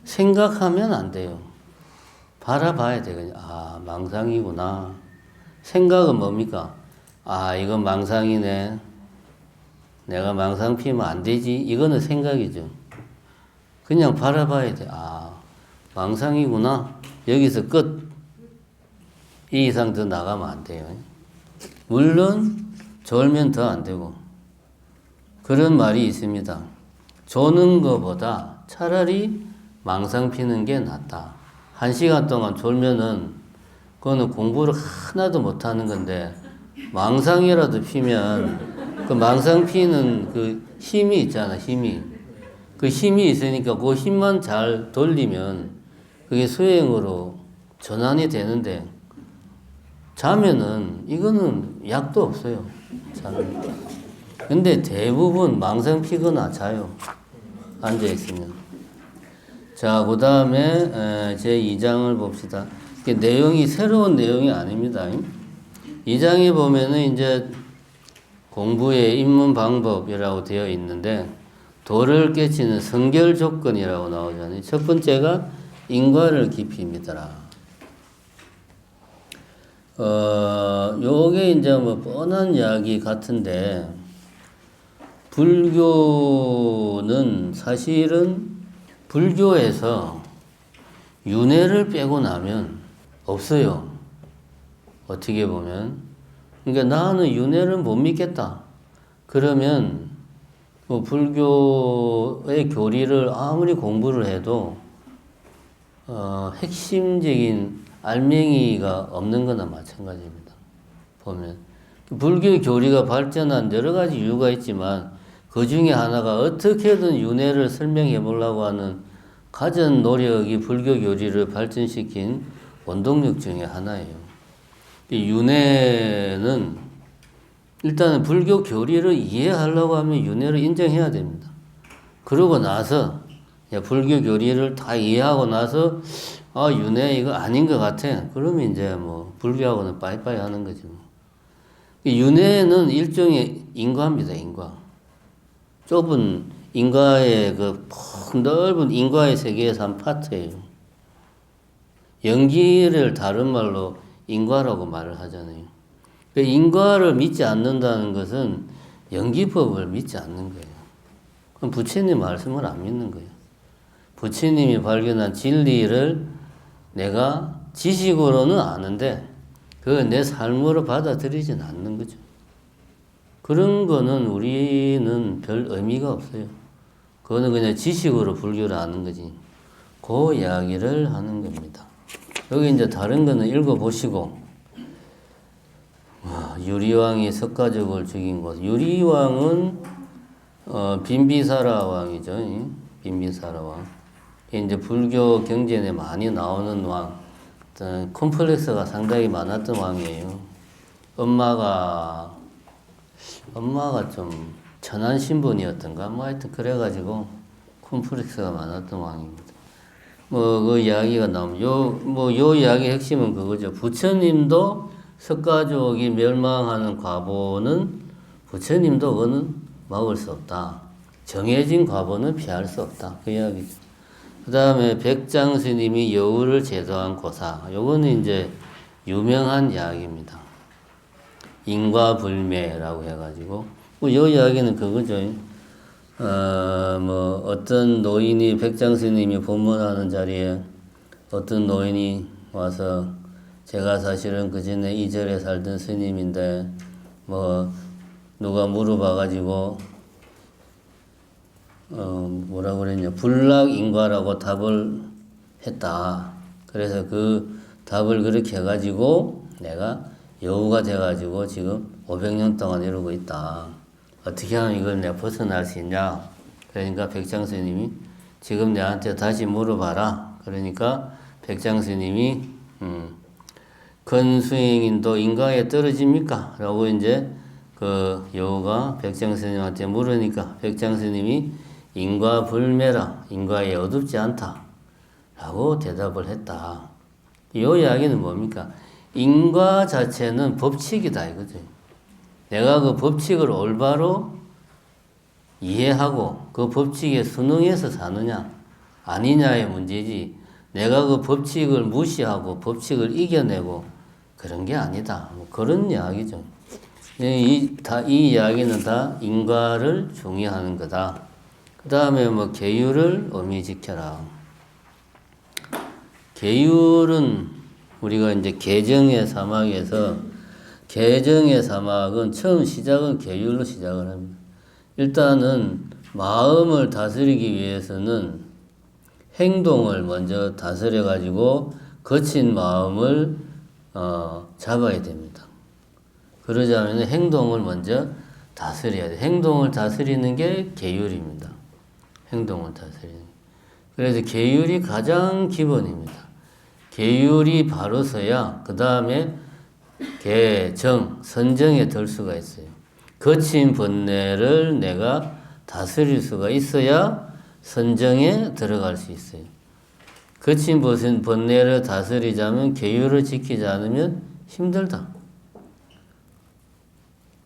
생각하면 안 돼요. 바라봐야 돼. 그냥 망상이구나. 생각은 뭡니까? 이건 망상이네. 내가 망상 피우면 안 되지. 이거는 생각이죠. 그냥 바라봐야 돼. 망상이구나. 여기서 끝. 이 이상 더 나가면 안 돼요. 물론 졸면 더 안 되고. 그런 말이 있습니다. 조는 것보다 차라리 망상 피는 게 낫다. 1시간 동안 졸면은 그거는 공부를 하나도 못하는 건데 망상이라도 피면 그 망상 피는 그 힘이 있잖아. 그 힘이 있으니까 그 힘만 잘 돌리면 그게 수행으로 전환이 되는데 자면은 이거는 약도 없어요. 자면. 근데 대부분 망상 피거나 자요. 앉아있으면. 자, 그 다음에 제 2장을 봅시다. 이게 내용이 새로운 내용이 아닙니다. 2장에 보면은 이제 공부의 입문 방법이라고 되어 있는데 도를 깨치는 성결 조건이라고 나오잖아요. 첫 번째가 인과를 깊이 믿어라. 요게 이제 뭐 뻔한 이야기 같은데 불교는 사실은 불교에서 윤회를 빼고 나면 없어요. 어떻게 보면. 그러니까 나는 윤회를 못 믿겠다. 그러면 뭐 불교의 교리를 아무리 공부를 해도 핵심적인 알맹이가 없는 거나 마찬가지입니다. 보면 불교 교리가 발전한 여러 가지 이유가 있지만 그 중에 하나가 어떻게든 윤회를 설명해 보려고 하는 가전 노력이 불교 교리를 발전시킨 원동력 중에 하나예요. 이 윤회는 일단은 불교 교리를 이해하려고 하면 윤회를 인정해야 됩니다. 그러고 나서 불교 교리를 다 이해하고 나서 윤회 이거 아닌 것 같아. 그러면 이제 뭐 불교하고는 빠이빠이 하는 거죠. 윤회는 일종의 인과입니다. 인과. 좁은 인과의 넓은 인과의 세계에서 한 파트예요. 연기를 다른 말로 인과라고 말을 하잖아요. 인과를 믿지 않는다는 것은 연기법을 믿지 않는 거예요. 그럼 부처님 말씀을 안 믿는 거예요. 부처님이 발견한 진리를 내가 지식으로는 아는데 그걸 내 삶으로 받아들이진 않는 거죠. 그런 거는 우리는 별 의미가 없어요. 그거는 그냥 지식으로 불교를 아는 거지. 그 이야기를 하는 겁니다. 여기 이제 다른 거는 읽어보시고, 유리왕이 석가족을 죽인 곳. 유리왕은, 빈비사라 왕이죠. 빈비사라 왕. 이제 불교 경전에 많이 나오는 왕. 콤플렉스가 상당히 많았던 왕이에요. 엄마가 좀 천한 신분이었던가? 뭐 하여튼 그래가지고 콤플렉스가 많았던 왕입니다. 그 이야기가 나오면, 요 이야기의 핵심은 그거죠. 부처님도 석가족이 멸망하는 과보는 부처님도 그거는 막을 수 없다. 정해진 과보는 피할 수 없다. 그 이야기죠. 그 다음에 백장 스님이 여우를 제도한 고사. 요거는 이제 유명한 이야기입니다. 인과불매라고 해가지고. 요 이야기는 그거죠. 어떤 노인이 백장 스님이 법문하는 자리에 어떤 노인이 와서 제가 사실은 그 전에 이 절에 살던 스님인데 누가 물어봐가지고 뭐라 그랬냐 불락인과라고 답을 했다. 그래서 그 답을 그렇게 해가지고 내가 여우가 돼가지고 지금 500년 동안 이러고 있다. 어떻게 하면 이걸 내가 벗어날 수 있냐? 그러니까 백장 스님이 지금 내한테 다시 물어봐라. 그러니까 백장 스님이 건수행인도 인가에 떨어집니까? 라고 이제 그 여우가 백장 스님한테 물으니까 백장 스님이 인과 불매라. 인과에 어둡지 않다. 라고 대답을 했다. 이 이야기는 뭡니까? 인과 자체는 법칙이다 이거죠. 내가 그 법칙을 올바로 이해하고 그 법칙에 순응해서 사느냐 아니냐의 문제지, 내가 그 법칙을 무시하고 법칙을 이겨내고 그런 게 아니다. 뭐 그런 이야기죠. 이 이야기는 다 인과를 중요하는 거다. 그 다음에 뭐 계율을 엄히 지켜라. 계율은 우리가 이제 개정의 사막에서, 개정의 사막은 처음 시작은 계율로 시작을 합니다. 일단은 마음을 다스리기 위해서는 행동을 먼저 다스려 가지고 거친 마음을 잡아야 됩니다. 그러자면 행동을 먼저 다스려야 돼. 행동을 다스리는 게 계율입니다. 행동을 다스리는. 그래서 계율이 가장 기본입니다. 계율이 바로 서야 그 다음에 개정, 선정에 들 수가 있어요. 거친 번뇌를 내가 다스릴 수가 있어야 선정에 들어갈 수 있어요. 거친 번뇌를 다스리자면, 계율을 지키지 않으면 힘들다.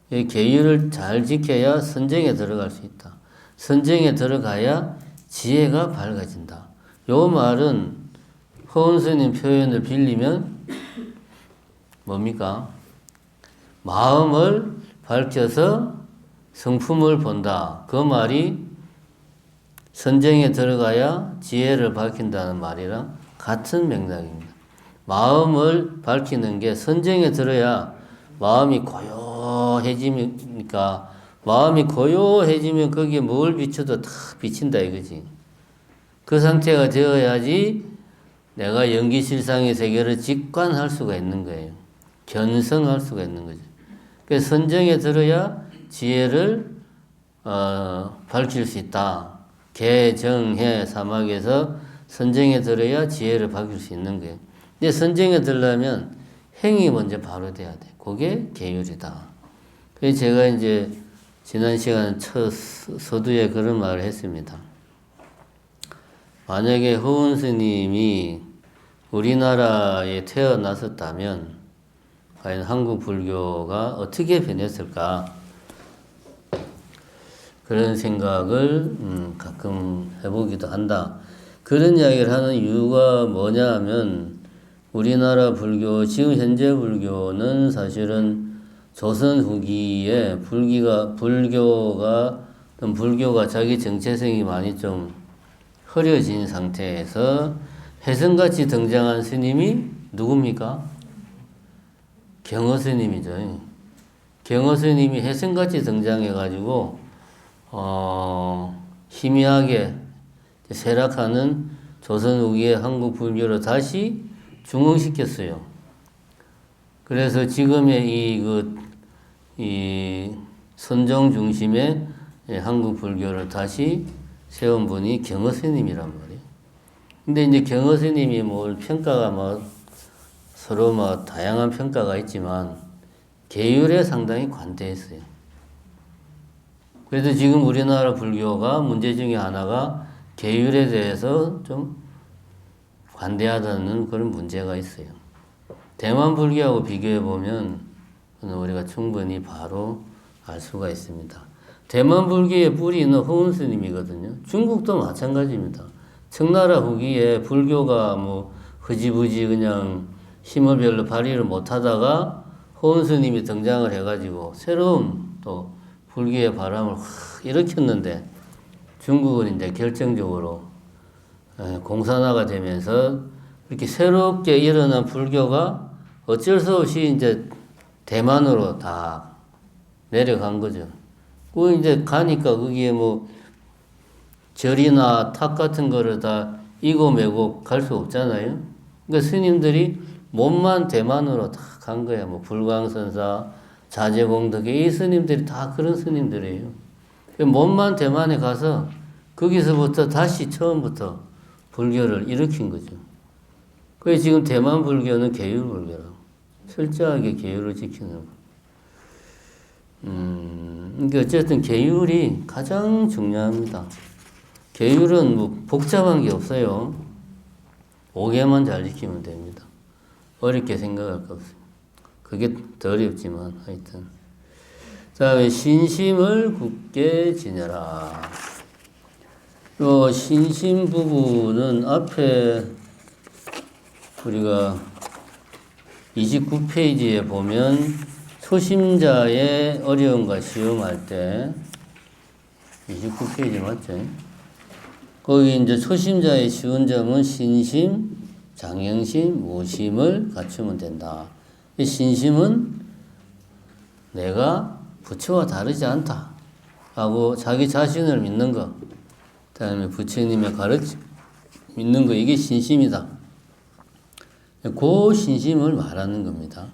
이 계율을 잘 지켜야 선정에 들어갈 수 있다. 선정에 들어가야 지혜가 밝아진다. 요 말은 허운 스님 표현을 빌리면 뭡니까? 마음을 밝혀서 성품을 본다. 그 말이 선정에 들어가야 지혜를 밝힌다는 말이랑 같은 맥락입니다. 마음을 밝히는 게 선정에 들어야 마음이 고요해지니까, 마음이 고요해지면 거기에 뭘 비춰도 다 비친다 이거지. 그 상태가 되어야지 내가 연기실상의 세계를 직관할 수가 있는 거예요. 견성할 수가 있는 거죠. 그래서 선정에 들어야 지혜를 밝힐 수 있다. 개정해 사막에서 선정에 들어야 지혜를 밝힐 수 있는 거예요. 근데 선정에 들려면 행이 먼저 바로 돼야 돼. 그게 계율이다. 그래서 제가 이제 지난 시간 첫 서두에 그런 말을 했습니다. 만약에 허운 스님이 우리나라에 태어났었다면 과연 한국 불교가 어떻게 변했을까? 그런 생각을 가끔 해보기도 한다. 그런 이야기를 하는 이유가 뭐냐 하면, 우리나라 불교, 지금 현재 불교는 사실은 조선 후기에 불교가 자기 정체성이 많이 좀 흐려진 상태에서 혜성같이 등장한 스님이 누굽니까? 경허 스님이죠. 경허 스님이 혜성같이 등장해가지고 희미하게 쇠락하는 조선 후기의 한국 불교를 다시 중흥시켰어요. 그래서 지금의 이 선정 중심의 한국 불교를 다시 세운 분이 경허 스님이란 말이에요. 근데 이제 경허 스님이 평가가 서로 다양한 평가가 있지만 계율에 상당히 관대했어요. 그래서 지금 우리나라 불교가 문제 중에 하나가 계율에 대해서 좀 관대하다는 그런 문제가 있어요. 대만 불교하고 비교해 보면 우리가 충분히 바로 알 수가 있습니다. 대만 불교의 뿌리는 허운 스님이거든요. 중국도 마찬가지입니다. 청나라 후기에 불교가 흐지부지 그냥 힘을 별로 발휘를 못하다가 허운 스님이 등장을 해가지고 새로운 또 불교의 바람을 확 일으켰는데, 중국은 이제 결정적으로 공산화가 되면서 이렇게 새롭게 일어난 불교가 어쩔 수 없이 이제 대만으로 다 내려간 거죠. 그 이제 가니까 거기에 절이나 탑 같은 거를 다 이고 매고 갈 수 없잖아요. 그러니까 스님들이 몸만 대만으로 다 간 거야. 뭐 불광선사, 자제공덕 이 스님들이 다 그런 스님들이에요. 몸만 대만에 가서 거기서부터 다시 처음부터 불교를 일으킨 거죠. 그래서 지금 대만 불교는 계율 불교라고. 철저하게 계율을 지키는 거. 그러니까 어쨌든 계율이 가장 중요합니다. 계율은 뭐 복잡한 게 없어요. 5개만 잘 지키면 됩니다. 어렵게 생각할 거 없어요. 그게 더 어렵지만 하여튼. 다음에 신심을 굳게 지녀라. 신심 부분은 앞에 우리가 29페이지에 보면 초심자의 어려움과 시험할 때 29페이지 맞죠? 거기 이제 초심자의 쉬운 점은 신심, 장영심, 무심을 갖추면 된다. 이 신심은 내가 부처와 다르지 않다 하고 자기 자신을 믿는 것, 그 다음에 부처님의 가르침 믿는 거, 이게 신심이다. 그 신심을 말하는 겁니다.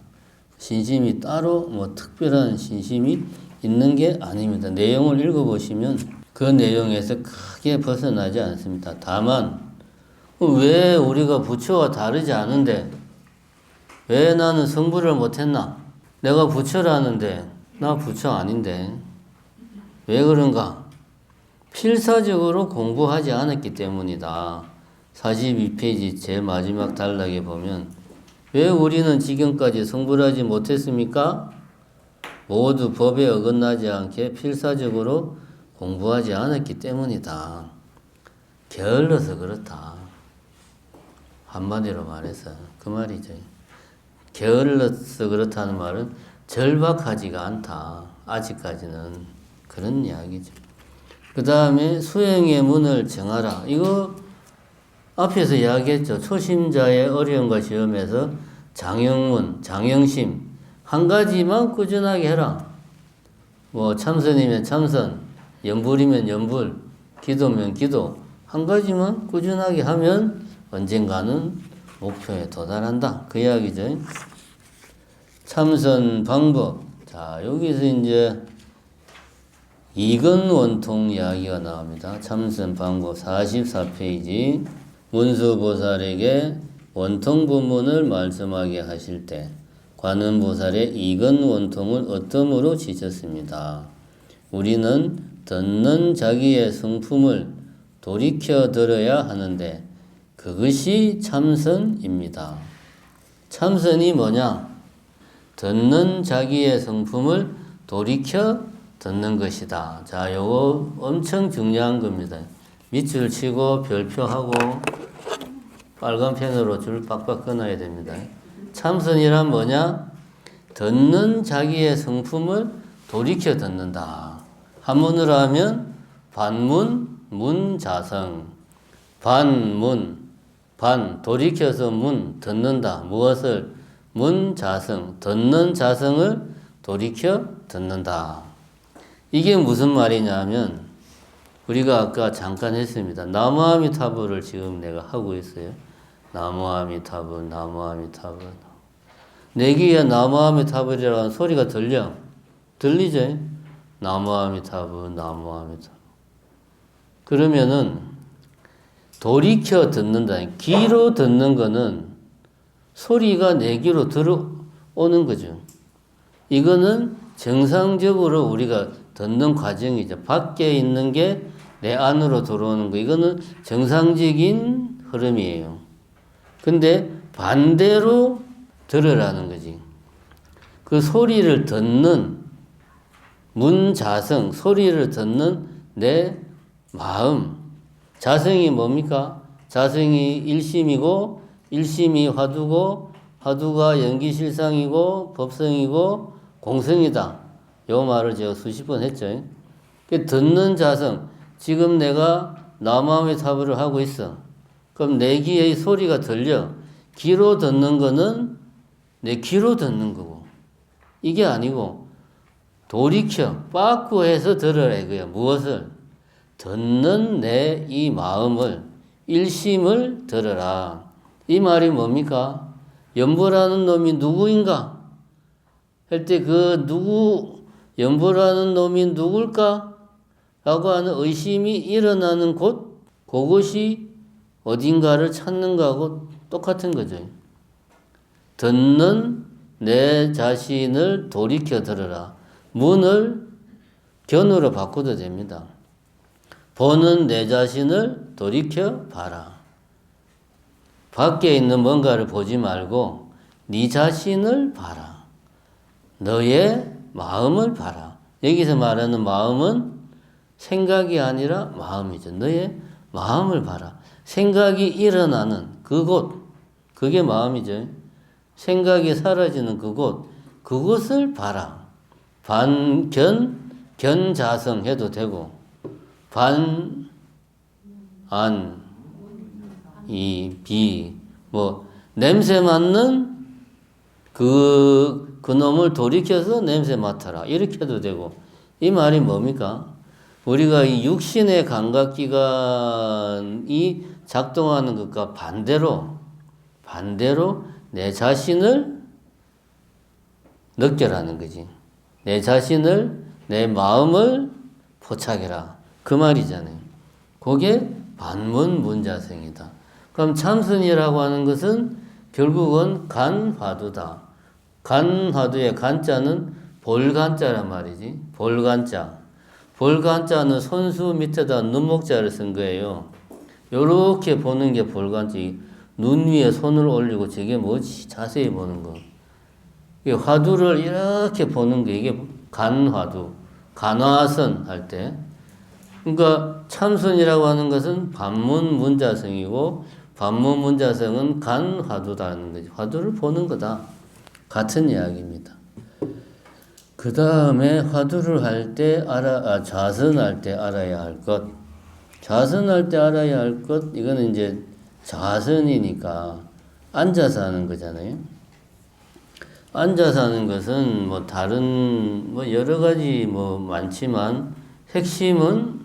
신심이 따로 뭐 특별한 신심이 있는 게 아닙니다. 내용을 읽어보시면 그 내용에서 크게 벗어나지 않습니다. 다만 왜 우리가 부처와 다르지 않은데 왜 나는 성불을 못했나? 내가 부처라는데 나 부처 아닌데 왜 그런가? 필사적으로 공부하지 않았기 때문이다. 42페이지 제일 마지막 단락에 보면 왜 우리는 지금까지 성불하지 못했습니까? 모두 법에 어긋나지 않게 필사적으로 공부하지 않았기 때문이다. 게을러서 그렇다. 한마디로 말해서 그 말이죠. 게을러서 그렇다는 말은 절박하지가 않다. 아직까지는 그런 이야기죠. 그 다음에 수행의 문을 정하라. 이거 앞에서 이야기했죠. 초심자의 어려움과 시험에서 장영문, 장영심 한 가지만 꾸준하게 해라. 뭐 참선이면 참선, 연불이면 연불, 기도면 기도 한 가지만 꾸준하게 하면 언젠가는 목표에 도달한다. 그 이야기죠. 참선 방법. 자, 여기서 이제 이건원통 이야기가 나옵니다. 참선 방법 44페이지. 문수보살에게 원통 부문을 말씀하게 하실 때 관음보살의 이건원통을 어떠므로 지셨습니다. 우리는 듣는 자기의 성품을 돌이켜 들어야 하는데 그것이 참선입니다. 참선이 뭐냐? 듣는 자기의 성품을 돌이켜 듣는 것이다. 자, 요거 엄청 중요한 겁니다. 밑줄 치고 별표하고 빨간 펜으로 줄 빡빡 끊어야 됩니다. 참선이란 뭐냐? 듣는 자기의 성품을 돌이켜 듣는다. 한문으로 하면 반문, 문자성. 반문, 반, 돌이켜서 문, 듣는다. 무엇을? 문자성, 듣는 자성을 돌이켜 듣는다. 이게 무슨 말이냐면 우리가 아까 잠깐 했습니다. 나무아미타불을 지금 내가 하고 있어요. 나무아미타불, 나무아미타불. 내 귀에 나무아미타불이라는 소리가 들리죠? 나무아미타불, 나무아미타불. 그러면은 돌이켜 듣는다. 귀로 듣는 거는 소리가 내 귀로 들어오는 거죠. 이거는 정상적으로 우리가 듣는 과정이죠. 밖에 있는 게 내 안으로 들어오는 거. 이거는 정상적인 흐름이에요. 근데 반대로 들으라는 거지. 그 소리를 듣는 문자성, 소리를 듣는 내 마음. 자성이 뭡니까? 자성이 일심이고, 일심이 화두고, 화두가 연기실상이고, 법성이고, 공성이다. 요 말을 제가 수십 번 했죠. 듣는 자성. 지금 내가 나무아미타불을 하고 있어. 그럼 내 귀에 소리가 들려. 귀로 듣는 거는 내 귀로 듣는 거고. 이게 아니고 돌이켜, 빠꾸해서 들으라 이거야. 무엇을? 듣는 내 이 마음을, 일심을 들으라. 이 말이 뭡니까? 연보라는 놈이 누구인가? 할 때 그 연보라는 놈이 누굴까? 라고 하는 의심이 일어나는 곳, 그것이 어딘가를 찾는 거하고 똑같은 거죠. 듣는 내 자신을 돌이켜 들으라. 문을 견으로 바꿔도 됩니다. 보는 내 자신을 돌이켜 봐라. 밖에 있는 뭔가를 보지 말고 네 자신을 봐라. 너의 마음을 봐라. 여기서 말하는 마음은 생각이 아니라 마음이죠. 너의 마음을 봐라. 생각이 일어나는 그곳, 그게 마음이죠. 생각이 사라지는 그곳을 봐라. 견자성 해도 되고, 냄새 맡는 그 놈을 돌이켜서 냄새 맡아라. 이렇게 해도 되고, 이 말이 뭡니까? 우리가 이 육신의 감각기관이 작동하는 것과 반대로 내 자신을 느껴라는 거지. 내 자신을, 내 마음을 포착해라. 그 말이잖아요. 그게 반문문자성이다. 그럼 참선이라고 하는 것은 결국은 간화두다. 간화두의 간자는 볼간자란 말이지. 볼간자. 볼간자는 손수 밑에다 눈목자를 쓴 거예요. 요렇게 보는 게 볼간자. 눈 위에 손을 올리고 저게 뭐지? 자세히 보는 거. 이 화두를 이렇게 보는 게 이게 간화두. 간화선 할 때. 그러니까 참선이라고 하는 것은 반문문자성이고 반문문자성은 간화두다는 거지. 화두를 보는 거다. 같은 이야기입니다. 그 다음에 화두를 할 때 좌선할 때 알아야 할 것. 좌선할 때 알아야 할 것, 이거는 이제 좌선이니까 앉아서 하는 거잖아요. 앉아서 하는 것은 여러 가지 많지만 핵심은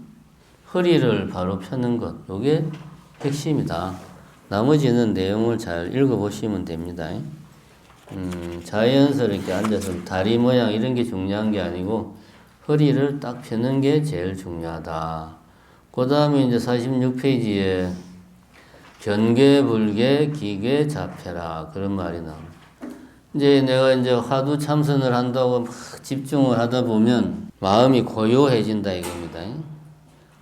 허리를 바로 펴는 것. 요게 핵심이다. 나머지는 내용을 잘 읽어보시면 됩니다. 자연스럽게 앉아서 다리 모양 이런 게 중요한 게 아니고 허리를 딱 펴는 게 제일 중요하다. 그 다음에 이제 46페이지에 견계불계 기계 잡혀라 그런 말이 나옵니다. 이제 내가 이제 화두 참선을 한다고 막 집중을 하다 보면 마음이 고요해진다 이겁니다.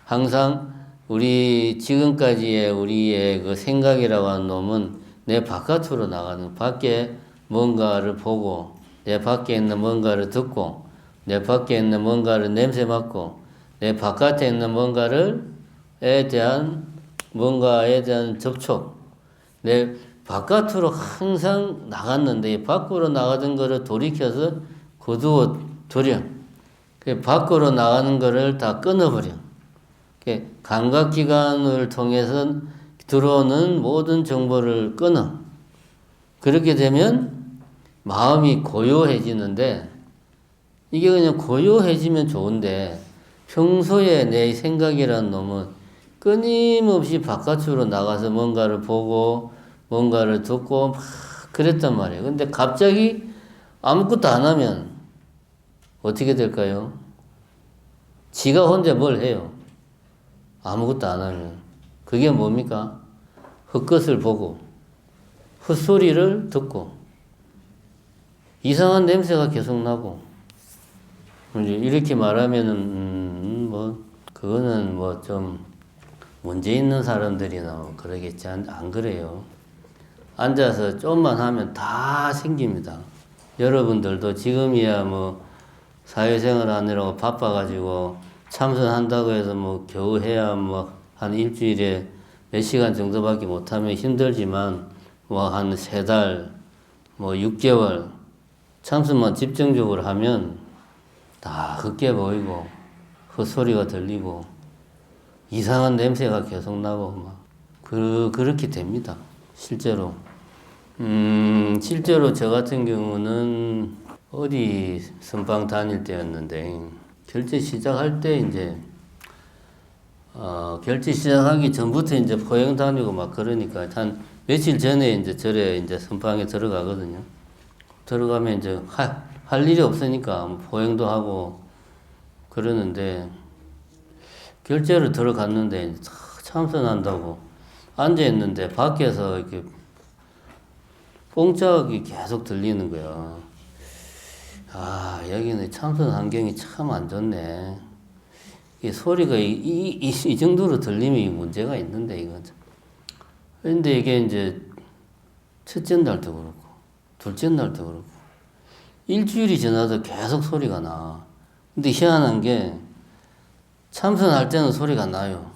항상 지금까지의 우리의 그 생각이라고 하는 놈은 내 바깥으로 나가는, 밖에 뭔가를 보고, 내 밖에 있는 뭔가를 듣고, 내 밖에 있는 뭔가를 냄새 맡고, 내 바깥에 있는 뭔가에 대한 접촉, 내 바깥으로 항상 나갔는데 밖으로 나가던 거를 돌이켜서 거두어 두려. 밖으로 나가는 거를 다 끊어버려. 감각기관을 통해서 들어오는 모든 정보를 끊어. 그렇게 되면 마음이 고요해지는데, 이게 그냥 고요해지면 좋은데 평소에 내 생각이라는 놈은 끊임없이 바깥으로 나가서 뭔가를 보고 뭔가를 듣고 막 그랬단 말이에요. 근데 갑자기 아무것도 안 하면 어떻게 될까요? 지가 혼자 뭘 해요? 아무것도 안 하면. 그게 뭡니까? 헛것을 보고 헛소리를 듣고 이상한 냄새가 계속 나고, 이렇게 말하면은 그거는 좀 문제 있는 사람들이나 그러겠지. 안 그래요. 앉아서 좀만 하면 다 생깁니다. 여러분들도 지금이야 사회생활 하느라고 바빠가지고 참선한다고 해서 겨우 해야 한 일주일에 몇 시간 정도밖에 못하면 힘들지만 한 3달, 6개월 참선만 집중적으로 하면 다 헛게 보이고 헛소리가 들리고 이상한 냄새가 계속 나고 그렇게 됩니다. 실제로. 실제로 저 같은 경우는 어디 선방 다닐 때였는데, 결제 시작할 때 결제 시작하기 전부터 포행 다니고 그러니까 한 며칠 전에 이제 절에 이제 선방에 들어가거든요. 들어가면 이제 할 일이 없으니까 뭐 보행도 하고 그러는데 결제를 들어갔는데 참선한다고 앉아 있는데 밖에서 이렇게 뽕짝이 계속 들리는 거야. 아, 여기는 참선 환경이 참 안 좋네. 이 소리가 이 정도로 들리면 문제가 있는데, 이건. 근데 이게 이제 첫째 날도 그렇고, 둘째 날도 그렇고, 일주일이 지나도 계속 소리가 나. 근데 희한한 게 참선할 때는 소리가 나요.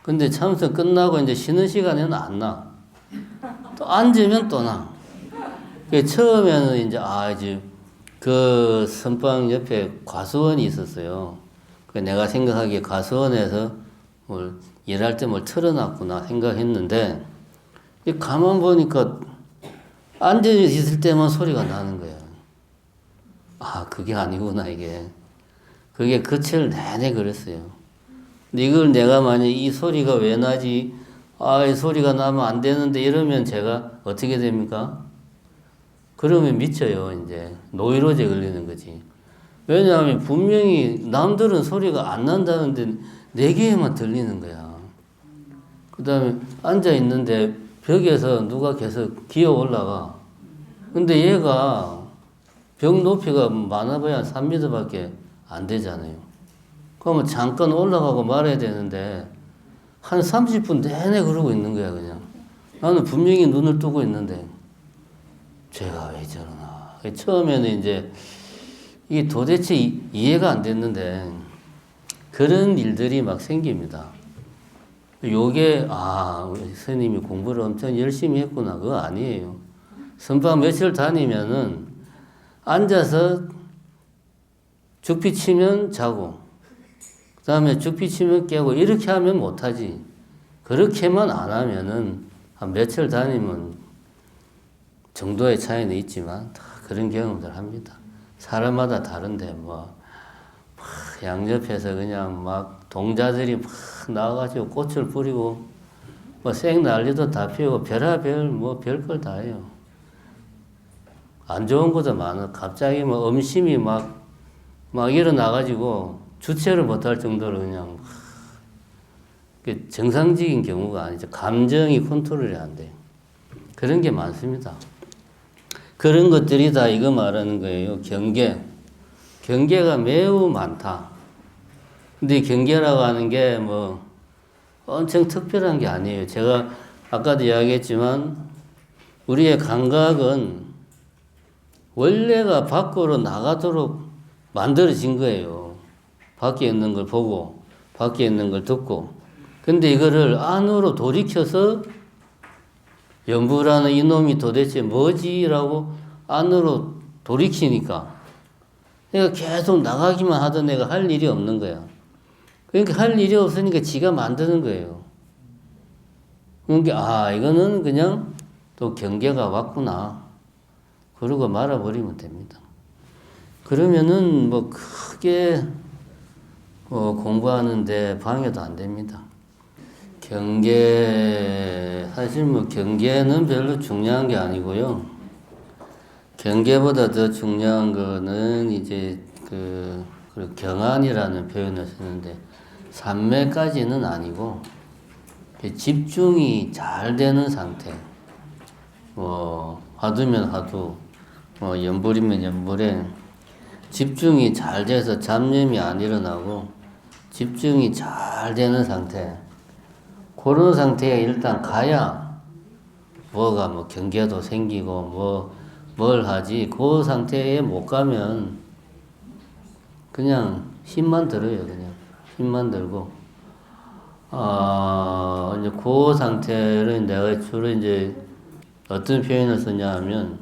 근데 참선 끝나고 이제 쉬는 시간에는 안 나. 또 앉으면 또 나. 처음에는 이제 그 선방 옆에 과수원이 있었어요. 내가 생각하기에 과수원에서 뭘 일할 때 뭘 틀어놨구나 생각했는데 가만 보니까 앉아 있을 때만 소리가 나는 거야. 아, 그게 아니구나 이게. 그게 그철 내내 그랬어요. 근데 이걸 내가 만약 이 소리가 왜 나지? 아, 이 소리가 나면 안 되는데 이러면 제가 어떻게 됩니까? 그러면 미쳐요, 이제. 노이로제 걸리는 거지. 왜냐하면 분명히 남들은 소리가 안 난다는데 내게만 들리는 거야. 그 다음에 앉아 있는데 벽에서 누가 계속 기어 올라가. 근데 얘가 벽 높이가 많아봐야 3m밖에 안 되잖아요. 그러면 잠깐 올라가고 말아야 되는데 한 30분 내내 그러고 있는 거야, 그냥. 나는 분명히 눈을 뜨고 있는데 제가 왜 저러나. 처음에는 이제 이게 도대체 이해가 안 됐는데 그런 일들이 막 생깁니다. 요게 우리 스님이 공부를 엄청 열심히 했구나. 그거 아니에요. 선방 며칠 다니면은 앉아서 죽비 치면 자고 그 다음에 죽비 치면 깨고 이렇게 하면 못하지. 그렇게만 안 하면은 한 며칠 다니면 정도의 차이는 있지만 다 그런 경험들 합니다. 사람마다 다른데 양옆에서 그냥 막 동자들이 막 나와가지고 꽃을 뿌리고 생 난리도 다 피우고 별하별 별걸 다 해요. 안 좋은 것도 많아. 갑자기 음심이 막 일어나가지고 주체를 못할 정도로 그냥 정상적인 경우가 아니죠. 감정이 컨트롤이 안 돼요. 그런 게 많습니다. 그런 것들이 다 이거 말하는 거예요. 경계. 경계가 매우 많다. 근데 경계라고 하는 게 엄청 특별한 게 아니에요. 제가 아까도 이야기했지만 우리의 감각은 원래가 밖으로 나가도록 만들어진 거예요. 밖에 있는 걸 보고 밖에 있는 걸 듣고. 근데 이거를 안으로 돌이켜서 연부라는 이놈이 도대체 뭐지라고 안으로 돌이키니까 내가 계속 나가기만 하던 애가 할 일이 없는 거야. 그러니까 할 일이 없으니까 지가 만드는 거예요. 그러니까 이거는 그냥 또 경계가 왔구나. 그러고 말아버리면 됩니다. 그러면은 크게 공부하는데 방해도 안 됩니다. 사실 경계는 별로 중요한 게 아니고요. 경계보다 더 중요한 거는 이제 그 경안이라는 표현을 쓰는데 삼매까지는 아니고 집중이 잘 되는 상태. 화두면 화두, 연불이면 연불에 집중이 잘 돼서 잡념이 안 일어나고 집중이 잘 되는 상태. 그런 상태에 일단 가야 뭐가 경계도 생기고 뭘 하지. 그 상태에 못 가면 그냥 힘만 들어요. 그냥 힘만 들고 이제 그 상태를 내가 주로 이제 어떤 표현을 쓰냐 하면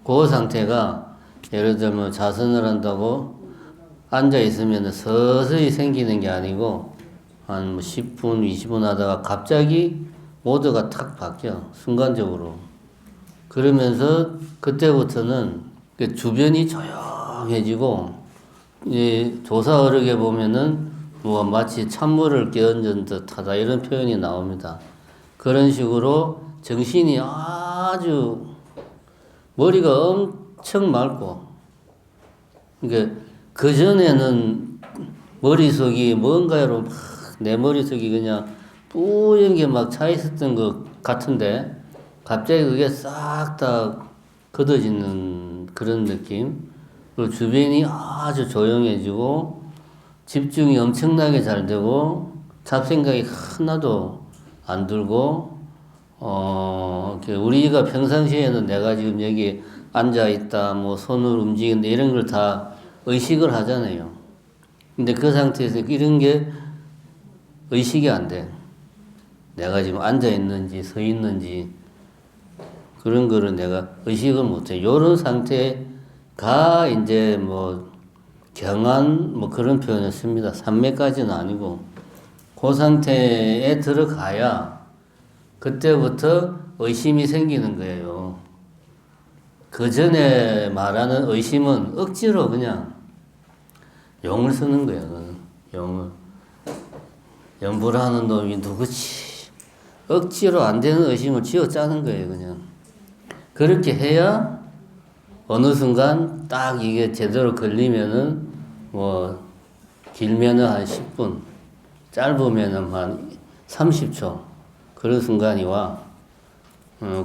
그 상태가 예를 들면 자선을 한다고 앉아 있으면 서서히 생기는 게 아니고 한 10분, 20분 하다가 갑자기 모드가 탁 바뀌어. 순간적으로. 그러면서 그때부터는 주변이 조용해지고 조사 어록에 보면은 마치 찬물을 끼얹은 듯하다 이런 표현이 나옵니다. 그런 식으로 정신이 아주 머리가 엄청 맑고, 그러니까 그전에는 머릿속이 뭔가로 막 내 머릿속이 그냥 뿌연 게 막 차 있었던 것 같은데 갑자기 그게 싹 다 걷어지는 그런 느낌. 그리고 주변이 아주 조용해지고 집중이 엄청나게 잘 되고 잡생각이 하나도 안 들고 우리가 평상시에는 내가 지금 여기 앉아 있다, 뭐 손을 움직인다 이런 걸 다 의식을 하잖아요. 근데 그 상태에서 이런 게 의식이 안 돼. 내가 지금 앉아 있는지 서 있는지 그런 거를 내가 의식을 못 해. 요런 상태가 이제 뭐 경한 뭐 그런 표현을 씁니다. 산매까지는 아니고 그 상태에 들어가야 그때부터 의심이 생기는 거예요. 그 전에 말하는 의심은 억지로 그냥 용을 쓰는 거예요. 용을. 연부를 하는 놈이 누구지? 억지로 안 되는 의심을 쥐어 짜는 거예요, 그냥. 그렇게 해야 어느 순간 딱 이게 제대로 걸리면은 뭐 길면은 한 10분, 짧으면은 한 30초 그런 순간이 와.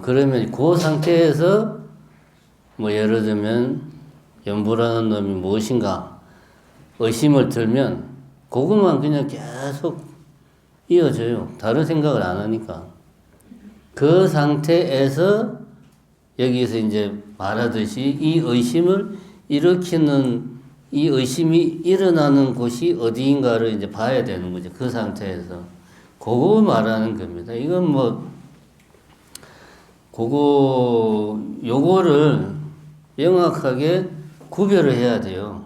그러면 그 상태에서 뭐 예를 들면 연부라는 놈이 무엇인가 의심을 들면 그것만 그냥 계속 이어져요. 다른 생각을 안 하니까. 그 상태에서 여기서 이제 말하듯이 이 의심을 일으키는 이 의심이 일어나는 곳이 어디인가를 이제 봐야 되는 거죠. 그 상태에서. 그거 말하는 겁니다. 이건 뭐, 요거를 명확하게 구별을 해야 돼요.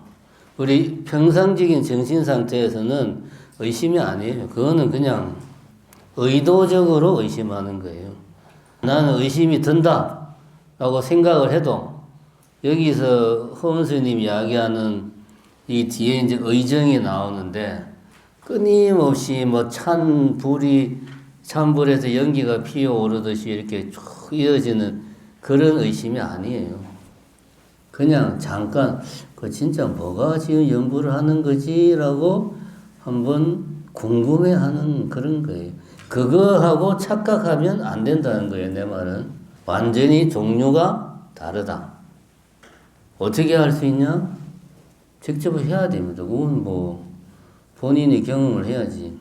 우리 평상적인 정신 상태에서는 의심이 아니에요. 그거는 그냥 의도적으로 의심하는 거예요. 나는 의심이 든다 라고 생각을 해도 여기서 허은 스님 이야기하는 이 뒤에 이제 의정이 나오는데 끊임없이 뭐 찬불에서 연기가 피어오르듯이 이렇게 쭉 이어지는 그런 의심이 아니에요. 그냥 잠깐 그 진짜 뭐가 지금 연구를 하는 거지? 라고 한번 궁금해하는 그런 거예요. 그거하고 착각하면 안 된다는 거예요. 내 말은. 완전히 종류가 다르다. 어떻게 할 수 있냐? 직접 해야 됩니다. 그건 뭐 본인이 경험을 해야지.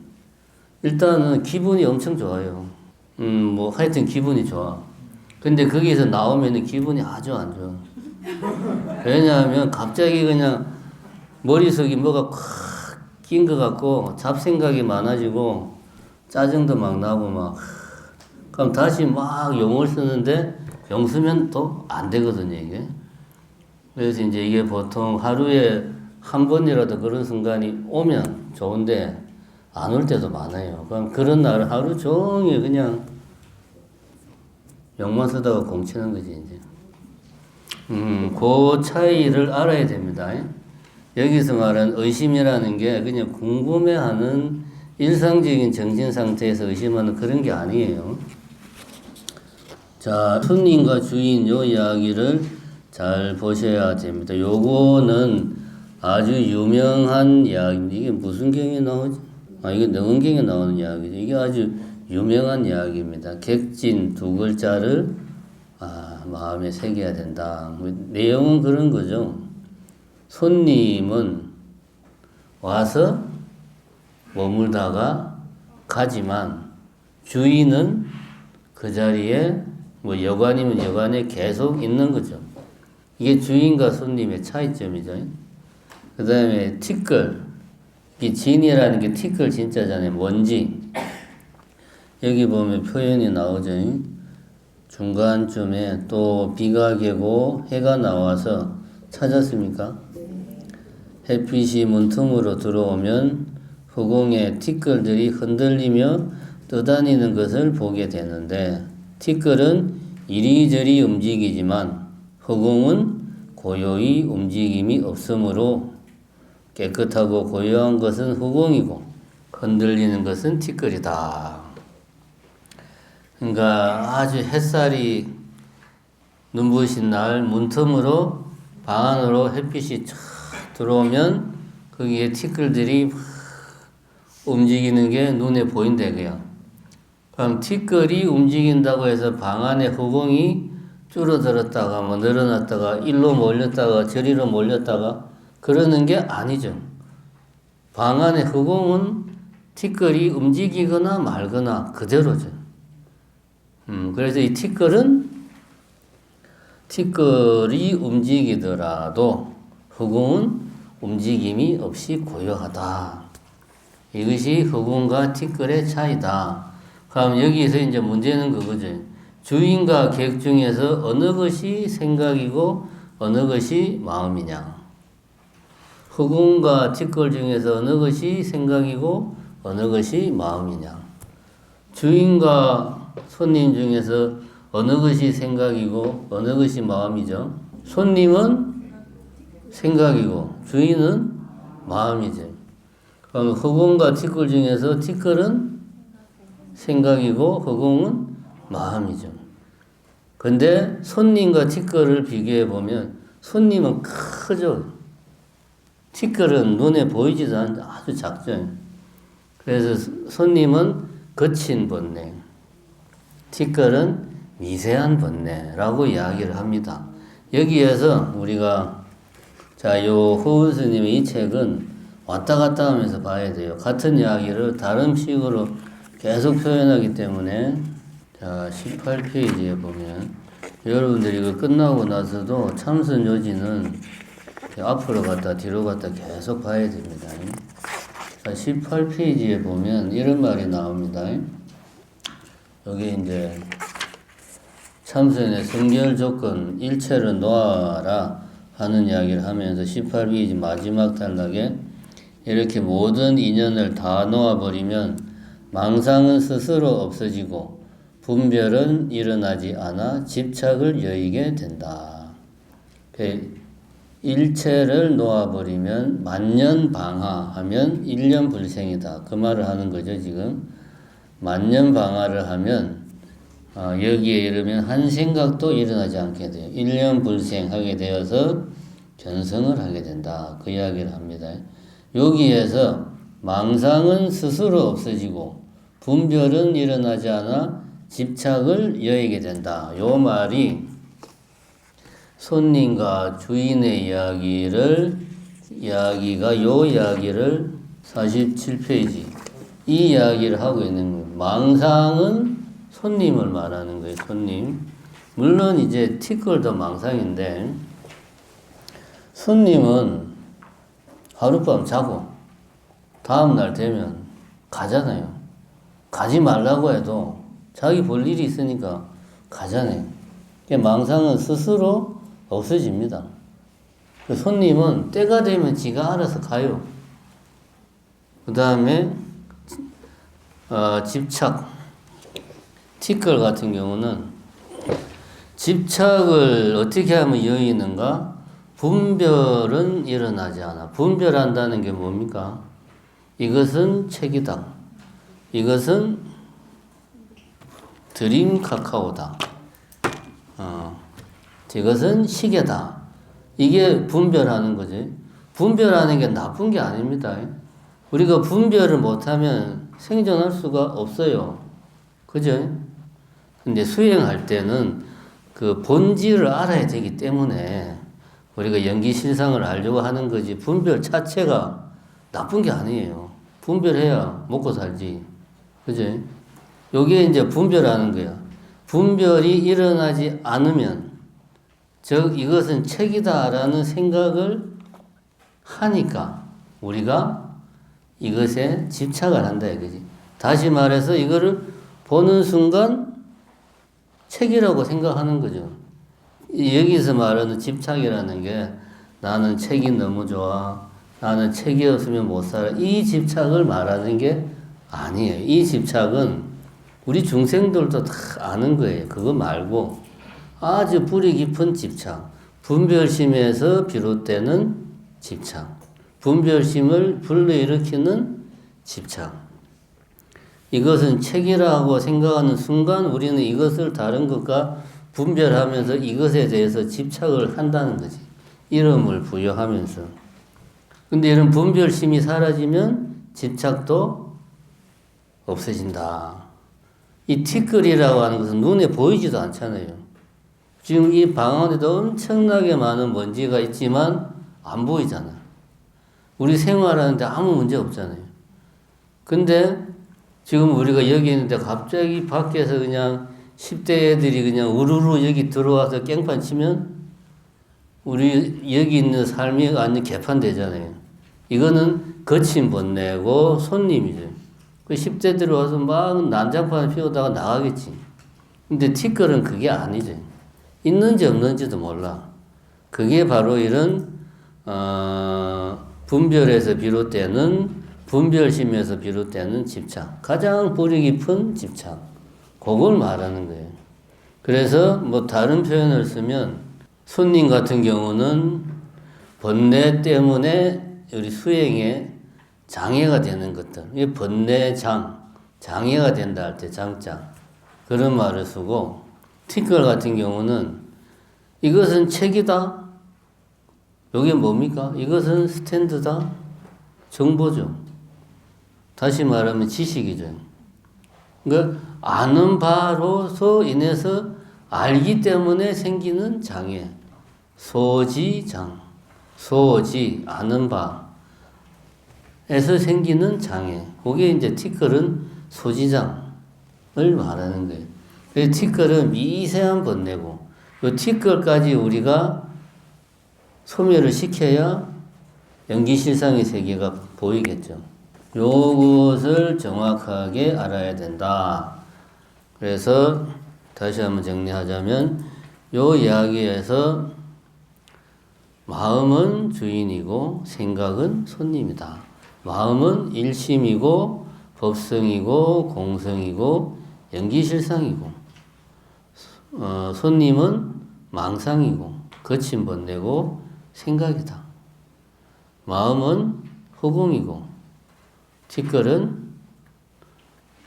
일단은 기분이 엄청 좋아요. 뭐 하여튼 기분이 좋아. 근데 거기서 나오면 기분이 아주 안 좋아. 왜냐하면 갑자기 그냥 머릿속이 뭐가 콱 낀 것 같고 잡생각이 많아지고 짜증도 막 나고 막 그럼 다시 막 용을 쓰는데 용 쓰면 또 안 되거든요 이게. 그래서 이제 이게 보통 하루에 한 번이라도 그런 순간이 오면 좋은데 안 올 때도 많아요. 그럼 그런 날 하루 종일 그냥 용만 쓰다가 공치는 거지 이제. 그 차이를 알아야 됩니다. 여기서 말하는 의심이라는 게 그냥 궁금해하는 일상적인 정신 상태에서 의심하는 그런 게 아니에요. 자, 손님과 주인 요 이야기를 잘 보셔야 됩니다. 요거는 아주 유명한 이야기입니다. 이게 무슨 경에 나오지? 이게 능언경에 나오는 이야기죠. 이게 아주 유명한 이야기입니다. 객진 두 글자를 마음에 새겨야 된다. 내용은 그런 거죠. 손님은 와서 머물다가 가지만 주인은 그 자리에 뭐 여관이면 여관에 계속 있는 거죠. 이게 주인과 손님의 차이점이죠. 그 다음에 티끌. 이 진이라는 게 티끌 진짜잖아요. 먼지. 여기 보면 표현이 나오죠. 중간쯤에 또 비가 개고 해가 나와서 찾았습니까? 햇빛이 문틈으로 들어오면 허공에 티끌들이 흔들리며 떠다니는 것을 보게 되는데 티끌은 이리저리 움직이지만 허공은 고요히 움직임이 없으므로 깨끗하고 고요한 것은 허공이고 흔들리는 것은 티끌이다. 그러니까 아주 햇살이 눈부신 날 문틈으로 방 안으로 햇빛이 쫙 들어오면 거기에 티끌들이 움직이는 게 눈에 보인다고요. 그럼 티끌이 움직인다고 해서 방 안에 허공이 줄어들었다가 뭐 늘어났다가 일로 몰렸다가 저리로 몰렸다가 그러는 게 아니죠. 방 안의 허공은 티끌이 움직이거나 말거나 그대로죠. 그래서 이 티끌이 움직이더라도 허공은 움직임이 없이 고요하다. 이것이 허공과 티끌의 차이다. 그럼 여기서 이제 문제는 그거죠. 주인과 객 중에서 어느 것이 생각이고 어느 것이 마음이냐. 허공과 티끌 중에서 어느 것이 생각이고 어느 것이 마음이냐. 주인과 손님 중에서 어느 것이 생각이고 어느 것이 마음이죠. 손님은 생각이고 주인은 마음이죠. 그럼 허공과 티끌 중에서 티끌은 생각이고 허공은 마음이죠. 근데 손님과 티끌을 비교해 보면 손님은 크죠. 티끌은 눈에 보이지도 않는데 아주 작죠. 그래서 손님은 거친 번뇌, 티끌은 미세한 번뇌라고 이야기를 합니다. 여기에서 우리가 요 허은 스님의 이 책은 왔다 갔다 하면서 봐야 돼요. 같은 이야기를 다른 식으로 계속 표현하기 때문에 18페이지에 보면 여러분들이 이거 끝나고 나서도 참선 요지는 앞으로 갔다 뒤로 갔다 계속 봐야 됩니다. 18페이지에 보면 이런 말이 나옵니다. 여기 이제 참선의 성결 조건 일체를 놓아라 하는 이야기를 하면서 18페이지 마지막 단락에 이렇게 모든 인연을 다 놓아버리면 망상은 스스로 없어지고 분별은 일어나지 않아 집착을 여의게 된다. 일체를 놓아버리면 만년방하하면 일념불생이다. 그 말을 하는 거죠, 지금. 만년방하를 하면 여기에 이르면 한 생각도 일어나지 않게 돼요. 일념불생하게 되어서 견성을 하게 된다. 그 이야기를 합니다. 여기에서 망상은 스스로 없어지고 분별은 일어나지 않아 집착을 여의게 된다. 요 말이 손님과 주인의 이야기를 47페이지 이 이야기를 하고 있는 거예요. 망상은 손님을 말하는 거예요. 손님. 물론 이제 티끌도 망상인데 손님은 하룻밤 자고 다음날 되면 가잖아요. 가지 말라고 해도 자기 볼 일이 있으니까 가잖아요. 망상은 스스로 없어집니다. 손님은 때가 되면 지가 알아서 가요. 그 다음에 집착, 티끌 같은 경우는 집착을 어떻게 하면 여의는가? 분별은 일어나지 않아. 분별한다는 게 뭡니까? 이것은 책이다. 이것은 드림 카카오다. 이것은 시계다. 이게 분별하는 거지. 분별하는 게 나쁜 게 아닙니다. 우리가 분별을 못하면 생존할 수가 없어요. 그죠? 근데 수행할 때는 그 본질을 알아야 되기 때문에 우리가 연기실상을 알려고 하는 거지 분별 자체가 나쁜 게 아니에요. 분별해야 먹고 살지. 그죠? 요게 이제 분별하는 거야. 분별이 일어나지 않으면 즉 이것은 책이다라는 생각을 하니까 우리가 이것에 집착을 한다 이거지. 다시 말해서 이거를 보는 순간 책이라고 생각하는 거죠. 여기서 말하는 집착이라는 게 나는 책이 너무 좋아. 나는 책이 없으면 못 살아. 이 집착을 말하는 게 아니에요. 이 집착은 우리 중생들도 다 아는 거예요. 그거 말고 아주 뿌리 깊은 집착, 분별심에서 비롯되는 집착, 분별심을 불러일으키는 집착. 이것은 책이라고 생각하는 순간 우리는 이것을 다른 것과 분별하면서 이것에 대해서 집착을 한다는 거지. 이름을 부여하면서. 근데 이런 분별심이 사라지면 집착도 없어진다. 이 티끌이라고 하는 것은 눈에 보이지도 않잖아요. 지금 이 방 안에도 엄청나게 많은 먼지가 있지만 안 보이잖아. 우리 생활하는데 아무 문제 없잖아요. 근데 지금 우리가 여기 있는데 갑자기 밖에서 그냥 10대 애들이 그냥 우르르 여기 들어와서 깽판 치면 우리 여기 있는 삶이 완전 개판되잖아요. 이거는 거친 번뇌고 손님이죠. 그 10대 들어와서 막 난장판을 피우다가 나가겠지. 근데 티끌은 그게 아니죠. 있는지 없는지도 몰라. 그게 바로 이런 분별에서 비롯되는 분별심에서 비롯되는 집착. 가장 뿌리 깊은 집착. 그걸 말하는 거예요. 그래서 뭐 다른 표현을 쓰면 손님 같은 경우는 번뇌 때문에 우리 수행에 장애가 되는 것들. 이 번뇌장, 장애가 된다 할 때 장자. 그런 말을 쓰고 티끌 같은 경우는 이것은 책이다. 이게 뭡니까? 이것은 스탠드다. 정보죠. 다시 말하면 지식이죠. 그러니까 아는 바로서 인해서 알기 때문에 생기는 장애. 소지장. 소지, 아는 바에서 생기는 장애. 그게 이제 티끌은 소지장을 말하는 거예요. 그래서 티끌은 미세한 번뇌고, 이 티끌까지 우리가 소멸을 시켜야 연기실상의 세계가 보이겠죠. 요것을 정확하게 알아야 된다. 그래서 다시 한번 정리하자면 요 이야기에서 마음은 주인이고 생각은 손님이다. 마음은 일심이고 법성이고 공성이고 연기실상이고 손님은 망상이고 거친 번뇌고 생각이다. 마음은 허공이고 티끌은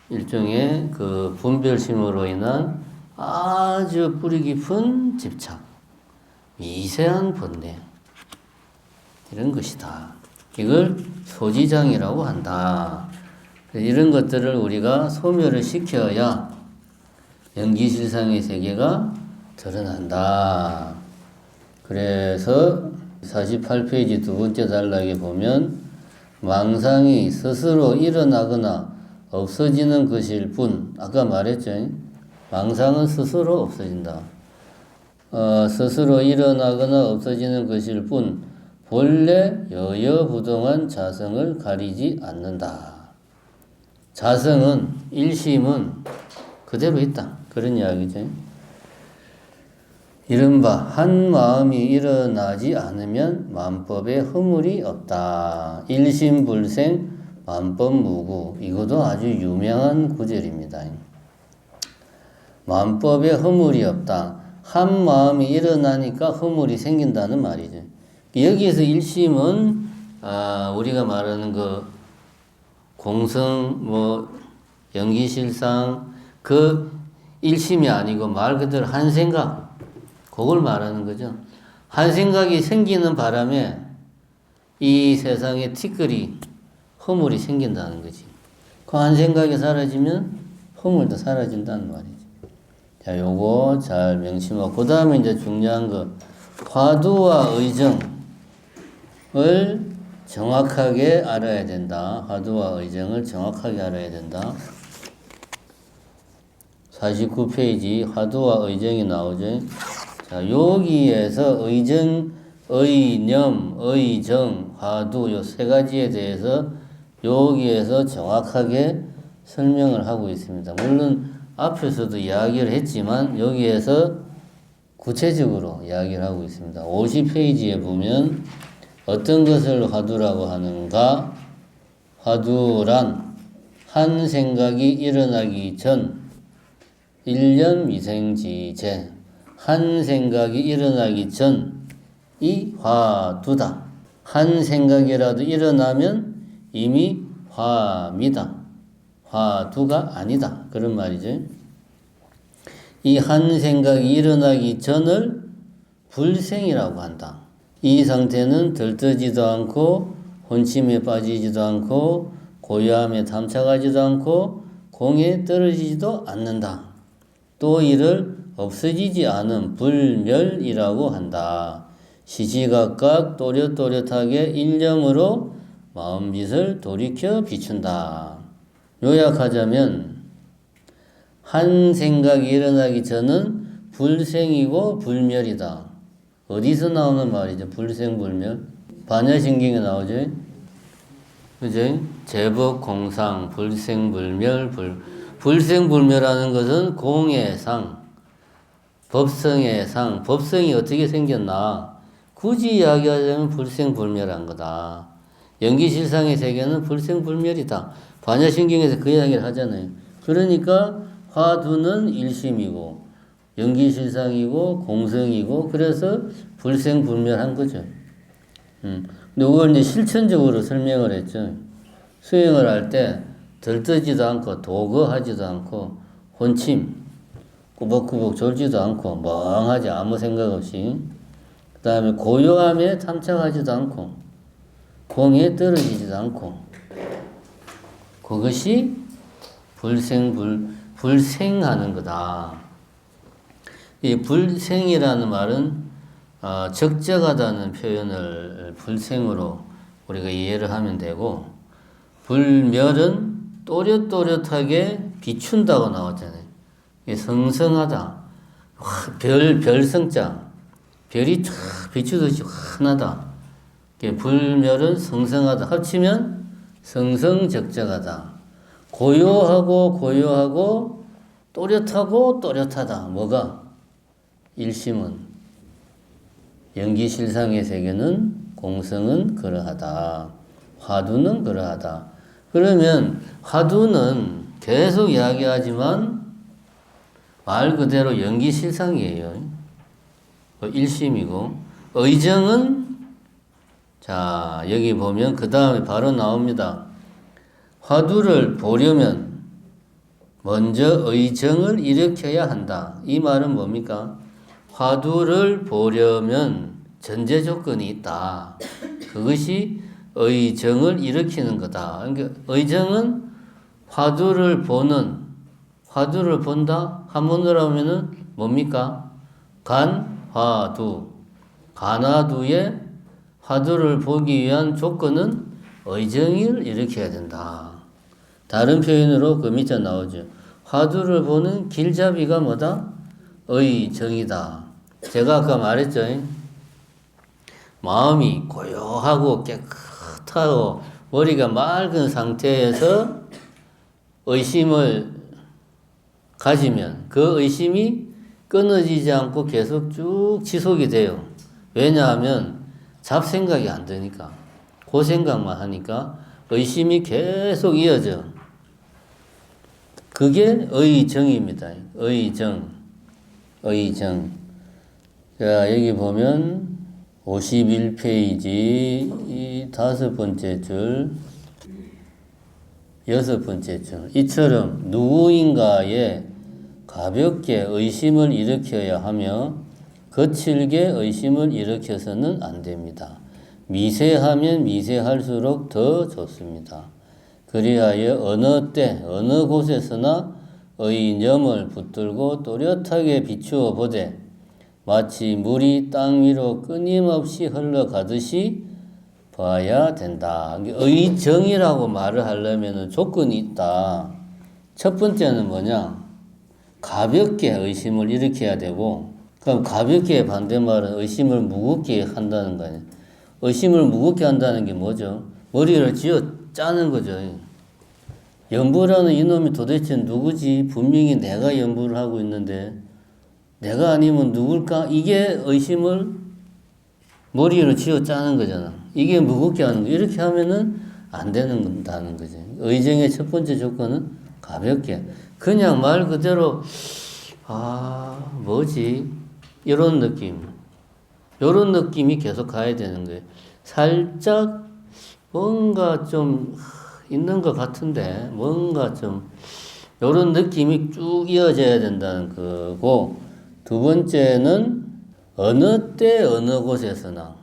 일종의 그 분별심으로 인한 아주 뿌리 깊은 집착, 미세한 번뇌 이런 것이다. 이걸 소지장이라고 한다. 이런 것들을 우리가 소멸을 시켜야 연기실상의 세계가 드러난다. 그래서 48페이지 두 번째 단락에 보면 망상이 스스로 일어나거나 없어지는 것일 뿐. 아까 말했죠. 망상은 스스로 없어진다. 스스로 일어나거나 없어지는 것일 뿐 본래 여여부동한 자성을 가리지 않는다. 자성은 일심은 그대로 있다. 그런 이야기죠. 이른바 한 마음이 일어나지 않으면 만법에 허물이 없다. 일심불생 만법무구. 이것도 아주 유명한 구절입니다. 만법에 허물이 없다. 한 마음이 일어나니까 허물이 생긴다는 말이죠. 여기에서 일심은 우리가 말하는 그 공성, 연기실상 그 일심이 아니고 말 그대로 한 생각, 그걸 말하는 거죠. 한 생각이 생기는 바람에 이 세상에 티끌이 허물이 생긴다는 거지. 그 한 생각이 사라지면 허물도 사라진다는 말이지. 자, 요거 잘 명심하고 그 다음에 이제 중요한 거 화두와 의정을 정확하게 알아야 된다. 화두와 의정을 정확하게 알아야 된다. 49페이지 화두와 의정이 나오죠. 자, 여기에서 의정, 의념, 의정, 화두 요 세 가지에 대해서 여기에서 정확하게 설명을 하고 있습니다. 물론 앞에서도 이야기를 했지만 여기에서 구체적으로 이야기를 하고 있습니다. 50페이지에 보면 어떤 것을 화두라고 하는가? 화두란 한 생각이 일어나기 전 1년 미생지제 한 생각이 일어나기 전이 화두다. 한 생각이라도 일어나면 이미 화미다. 화두가 아니다. 그런 말이죠. 이 한 생각이 일어나기 전을 불생이라고 한다. 이 상태는 들뜨지도 않고 혼침에 빠지지도 않고 고요함에 탐착하지도 않고 공에 떨어지지도 않는다. 또 이를 없어지지 않은 불멸이라고 한다. 시시각각 또렷또렷하게 일념으로 마음짓을 돌이켜 비춘다. 요약하자면 한 생각이 일어나기 전은 불생이고 불멸이다. 어디서 나오는 말이죠? 불생불멸. 반야신경에 나오죠. 그죠? 제법 공상, 불생불멸, 불생불멸하는 것은 공의 상, 법성의 상. 법성이 어떻게 생겼나? 굳이 이야기하자면 불생불멸한 거다. 연기실상의 세계는 불생불멸이다. 반야신경에서 그 이야기를 하잖아요. 그러니까 화두는 일심이고 연기실상이고 공성이고 그래서 불생불멸한 거죠. 근데 그걸 이제 실천적으로 설명을 했죠. 수행을 할 때 들뜨지도 않고 도거하지도 않고 혼침, 꾸벅꾸벅 졸지도 않고 멍하지 아무 생각 없이 그 다음에 고요함에 탐착하지도 않고 공에 떨어지지도 않고 그것이 불생하는 거다. 이 불생이라는 말은 적적하다는 표현을 불생으로 우리가 이해를 하면 되고 불멸은 또렷또렷하게 비춘다고 나왔잖아요. 성성하다. 별성자. 별이 쫙 비추듯이 환하다. 불멸은 성성하다. 합치면 성성적적하다. 고요하고 또렷하고 또렷하다. 뭐가? 일심은. 연기실상의 세계는 공성은 그러하다. 화두는 그러하다. 그러면 화두는 계속 이야기하지만 말 그대로 연기실상이에요. 일심이고 의정은 자 여기 보면 그 다음에 바로 나옵니다. 화두를 보려면 먼저 의정을 일으켜야 한다. 이 말은 뭡니까? 화두를 보려면 전제 조건이 있다. 그것이 의정을 일으키는 거다. 그러니까 의정은 화두를 본다. 한문으로 하면은 뭡니까? 간화두. 간화두의 화두를 보기 위한 조건은 의정을 일으켜야 된다. 다른 표현으로 그 밑에 나오죠. 화두를 보는 길잡이가 뭐다? 의정이다. 제가 아까 말했죠. 마음이 고요하고 깨끗하고 머리가 맑은 상태에서 의심을 가지면 그 의심이 끊어지지 않고 계속 쭉 지속이 돼요. 왜냐하면 잡생각이 안 되니까. 그 생각만 하니까 의심이 계속 이어져. 그게 의정입니다. 의정. 자, 여기 보면 51페이지 다섯 번째 줄, 여섯 번째 줄. 이처럼 누구인가에 가볍게 의심을 일으켜야 하며 거칠게 의심을 일으켜서는 안 됩니다. 미세하면 미세할수록 더 좋습니다. 그리하여 어느 때 어느 곳에서나 의념을 붙들고 또렷하게 비추어 보되 마치 물이 땅 위로 끊임없이 흘러가듯이 봐야 된다. 의정이라고 말을 하려면 조건이 있다. 첫 번째는 뭐냐? 가볍게 의심을 일으켜야 되고, 그럼 가볍게 반대말은 의심을 무겁게 한다는 거예요. 의심을 무겁게 한다는 게 뭐죠? 머리를 쥐어 짜는 거죠. 연부라는 이놈이 도대체 누구지? 분명히 내가 연부를 하고 있는데 내가 아니면 누굴까? 이게 의심을 머리를 쥐어 짜는 거잖아. 이게 무겁게 하는 거. 이렇게 하면은 안 된다는 거지. 의정의 첫 번째 조건은 가볍게. 그냥 말 그대로 뭐지? 이런 느낌. 이런 느낌이 계속 가야 되는 거예요. 살짝 뭔가 좀 있는 것 같은데 뭔가 좀 요런 느낌이 쭉 이어져야 된다는 거고, 두 번째는 어느 때 어느 곳에서나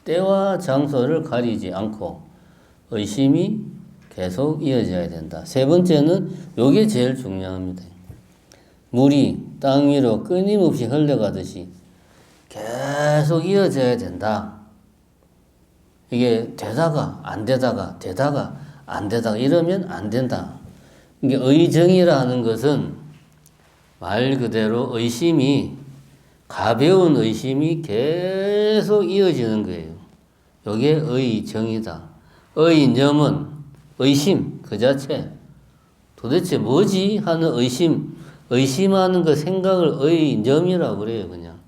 때와 장소를 가리지 않고 의심이 계속 이어져야 된다. 세 번째는 요게 제일 중요합니다. 물이 땅 위로 끊임없이 흘러가듯이 계속 이어져야 된다. 이게 되다가 안 되다가 되다가 안 되다가 이러면 안 된다. 이게 의정이라는 것은 말 그대로 의심이, 가벼운 의심이 계속 이어지는 거예요. 이게 의정이다. 의념은 의심 그 자체. 도대체 뭐지? 하는 의심하는 그 생각을 의념이라고 그래요, 그냥.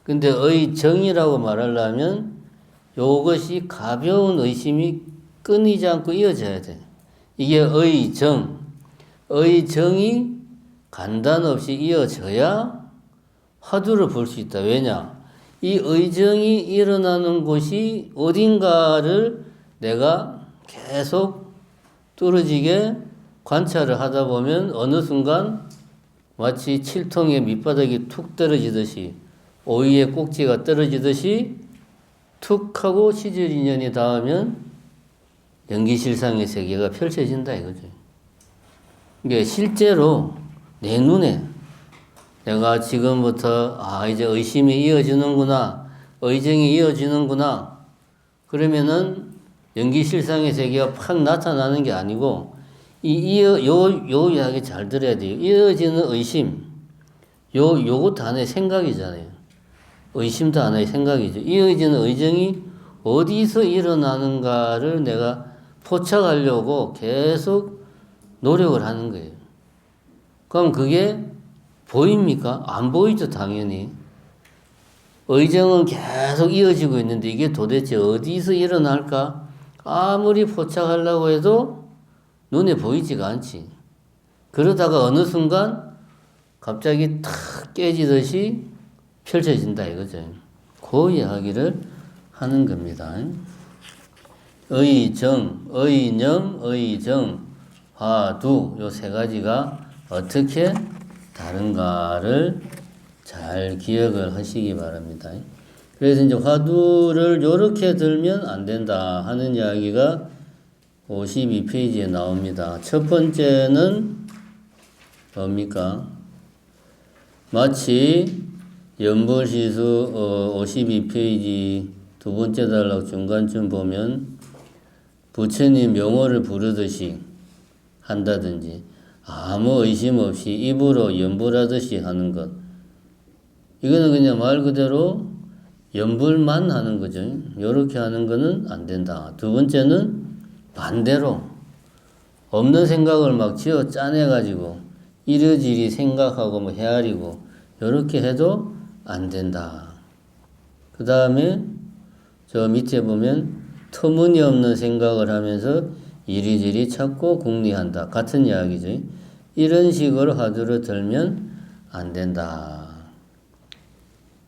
근데 의정이라고 말하려면 이것이 가벼운 의심이 끊이지 않고 이어져야 돼. 이게 의정이 간단 없이 이어져야 화두를 볼 수 있다. 왜냐? 이 의정이 일어나는 곳이 어딘가를 내가 계속 뚫어지게 관찰을 하다 보면 어느 순간 마치 칠통의 밑바닥이 툭 떨어지듯이, 오이의 꼭지가 떨어지듯이 툭 하고 시절인연이 닿으면 연기실상의 세계가 펼쳐진다 이거죠. 이게 실제로 내 눈에 내가 지금부터 이제 의심이 이어지는구나, 의정이 이어지는구나, 그러면은 연기실상의 세계가 팍 나타나는 게 아니고 요 이야기 잘 들어야 돼요. 이어지는 의심, 요것도 하나의 생각이잖아요. 의심도 하나의 생각이죠. 이어지는 의정이 어디서 일어나는가를 내가 포착하려고 계속 노력을 하는 거예요. 그럼 그게 보입니까? 안 보이죠, 당연히. 의정은 계속 이어지고 있는데 이게 도대체 어디서 일어날까? 아무리 포착하려고 해도 눈에 보이지가 않지. 그러다가 어느 순간 갑자기 탁 깨지듯이 펼쳐진다 이거죠. 그 이야기를 하는 겁니다. 의정, 의념, 의정, 화두 요 세 가지가 어떻게 다른가를 잘 기억을 하시기 바랍니다. 그래서 이제 화두를 요렇게 들면 안 된다 하는 이야기가 52페이지에 나옵니다. 첫 번째는 뭡니까? 마치 연불시수 52페이지 두 번째 단락 중간쯤 보면 부처님 명호를 부르듯이 한다든지 아무 의심 없이 입으로 연불하듯이 하는 것. 이거는 그냥 말 그대로 연불만 하는 거죠. 이렇게 하는 거는 안 된다. 두 번째는 반대로 없는 생각을 막 지어 짜내가지고 이리저리 생각하고 뭐 헤아리고 이렇게 해도 안 된다. 그 다음에 저 밑에 보면 터무니없는 생각을 하면서 이리저리 찾고 궁리한다. 같은 이야기죠. 이런 식으로 화두를 들면 안 된다.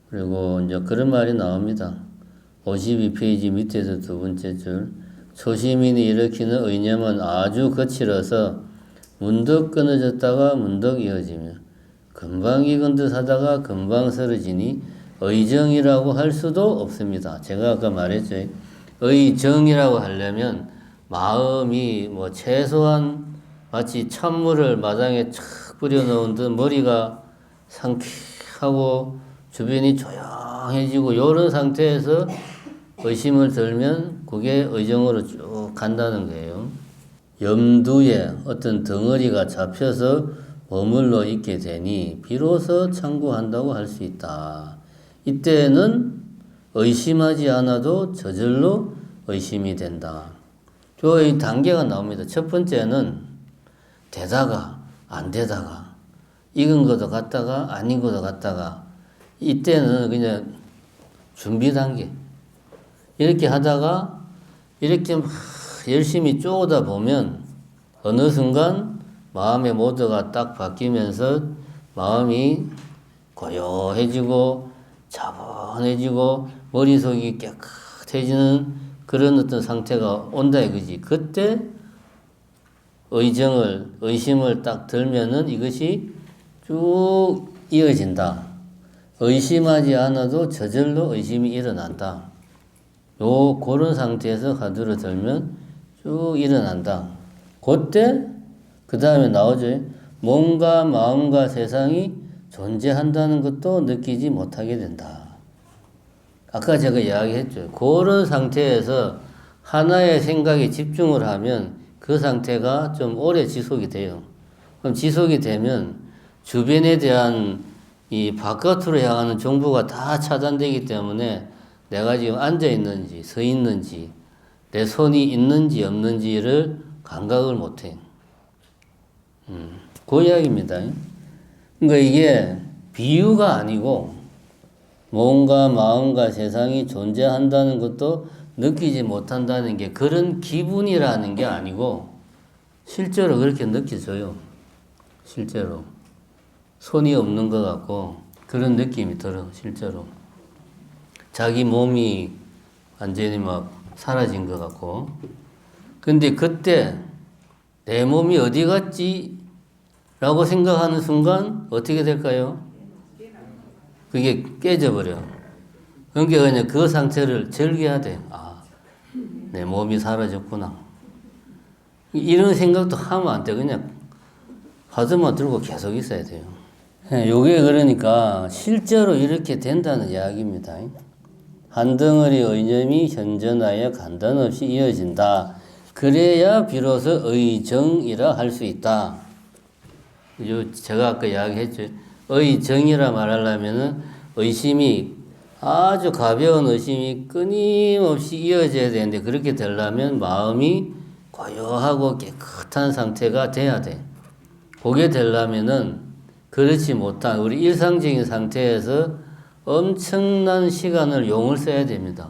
그리고 이제 그런 말이 나옵니다. 52페이지 밑에서 두 번째 줄. 초시민이 일으키는 의념은 아주 거칠어서 문득 끊어졌다가 문득 이어지며 금방 익은 듯 하다가 금방 쓰러지니 의정이라고 할 수도 없습니다. 제가 아까 말했죠. 의정이라고 하려면 마음이 뭐 최소한 마치 찬물을 마당에 착 뿌려놓은 듯 머리가 상쾌하고 주변이 조용해지고 이런 상태에서 의심을 들면 그게 의정으로 쭉 간다는 거예요. 염두에 어떤 덩어리가 잡혀서 머물러 있게 되니 비로소 참고한다고 할 수 있다. 이때는 의심하지 않아도 저절로 의심이 된다. 이 단계가 나옵니다. 첫 번째는 되다가 안 되다가 익은 것도 같다가 아닌 것도 같다가 이때는 그냥 준비 단계. 이렇게 하다가 이렇게 막 열심히 쪼다 보면 어느 순간 마음의 모드가 딱 바뀌면서 마음이 고요해지고 차분해지고 머릿속이 깨끗해지는 그런 어떤 상태가 온다 이거지. 그때 의심을 딱 들면은 이것이 쭉 이어진다. 의심하지 않아도 저절로 의심이 일어난다. 그런 상태에서 화두를 들면 쭉 일어난다. 그때 그 다음에 나오죠. 몸과 마음과 세상이 존재한다는 것도 느끼지 못하게 된다. 아까 제가 이야기했죠. 그런 상태에서 하나의 생각에 집중을 하면 그 상태가 좀 오래 지속이 돼요. 그럼 지속이 되면 주변에 대한 이 바깥으로 향하는 정보가 다 차단되기 때문에 내가 지금 앉아 있는지 서 있는지 내 손이 있는지 없는지를 감각을 못해. 그 이야기입니다. 그러니까 이게 비유가 아니고 몸과 마음과 세상이 존재한다는 것도 느끼지 못한다는 게 그런 기분이라는 게 아니고 실제로 그렇게 느껴져요. 실제로. 손이 없는 것 같고 그런 느낌이 들어. 실제로. 자기 몸이 완전히 막 사라진 것 같고. 근데 그때 내 몸이 어디 갔지? 라고 생각하는 순간 어떻게 될까요? 그게 깨져버려. 그러니까 그냥 그 상태를 즐겨야 돼. 아, 내 몸이 사라졌구나. 이런 생각도 하면 안 돼. 그냥 화두만 들고 계속 있어야 돼요. 요게 그러니까 실제로 이렇게 된다는 이야기입니다. 한 덩어리 의념이 현존하여 간단 없이 이어진다. 그래야 비로소 의정이라 할 수 있다. 제가 아까 이야기했죠. 의정이라 말하려면은 의심이 아주 가벼운 의심이 끊임없이 이어져야 되는데 그렇게 되려면 마음이 고요하고 깨끗한 상태가 돼야 돼. 그게 되려면은 그렇지 못한 우리 일상적인 상태에서 엄청난 시간을 용을 써야 됩니다.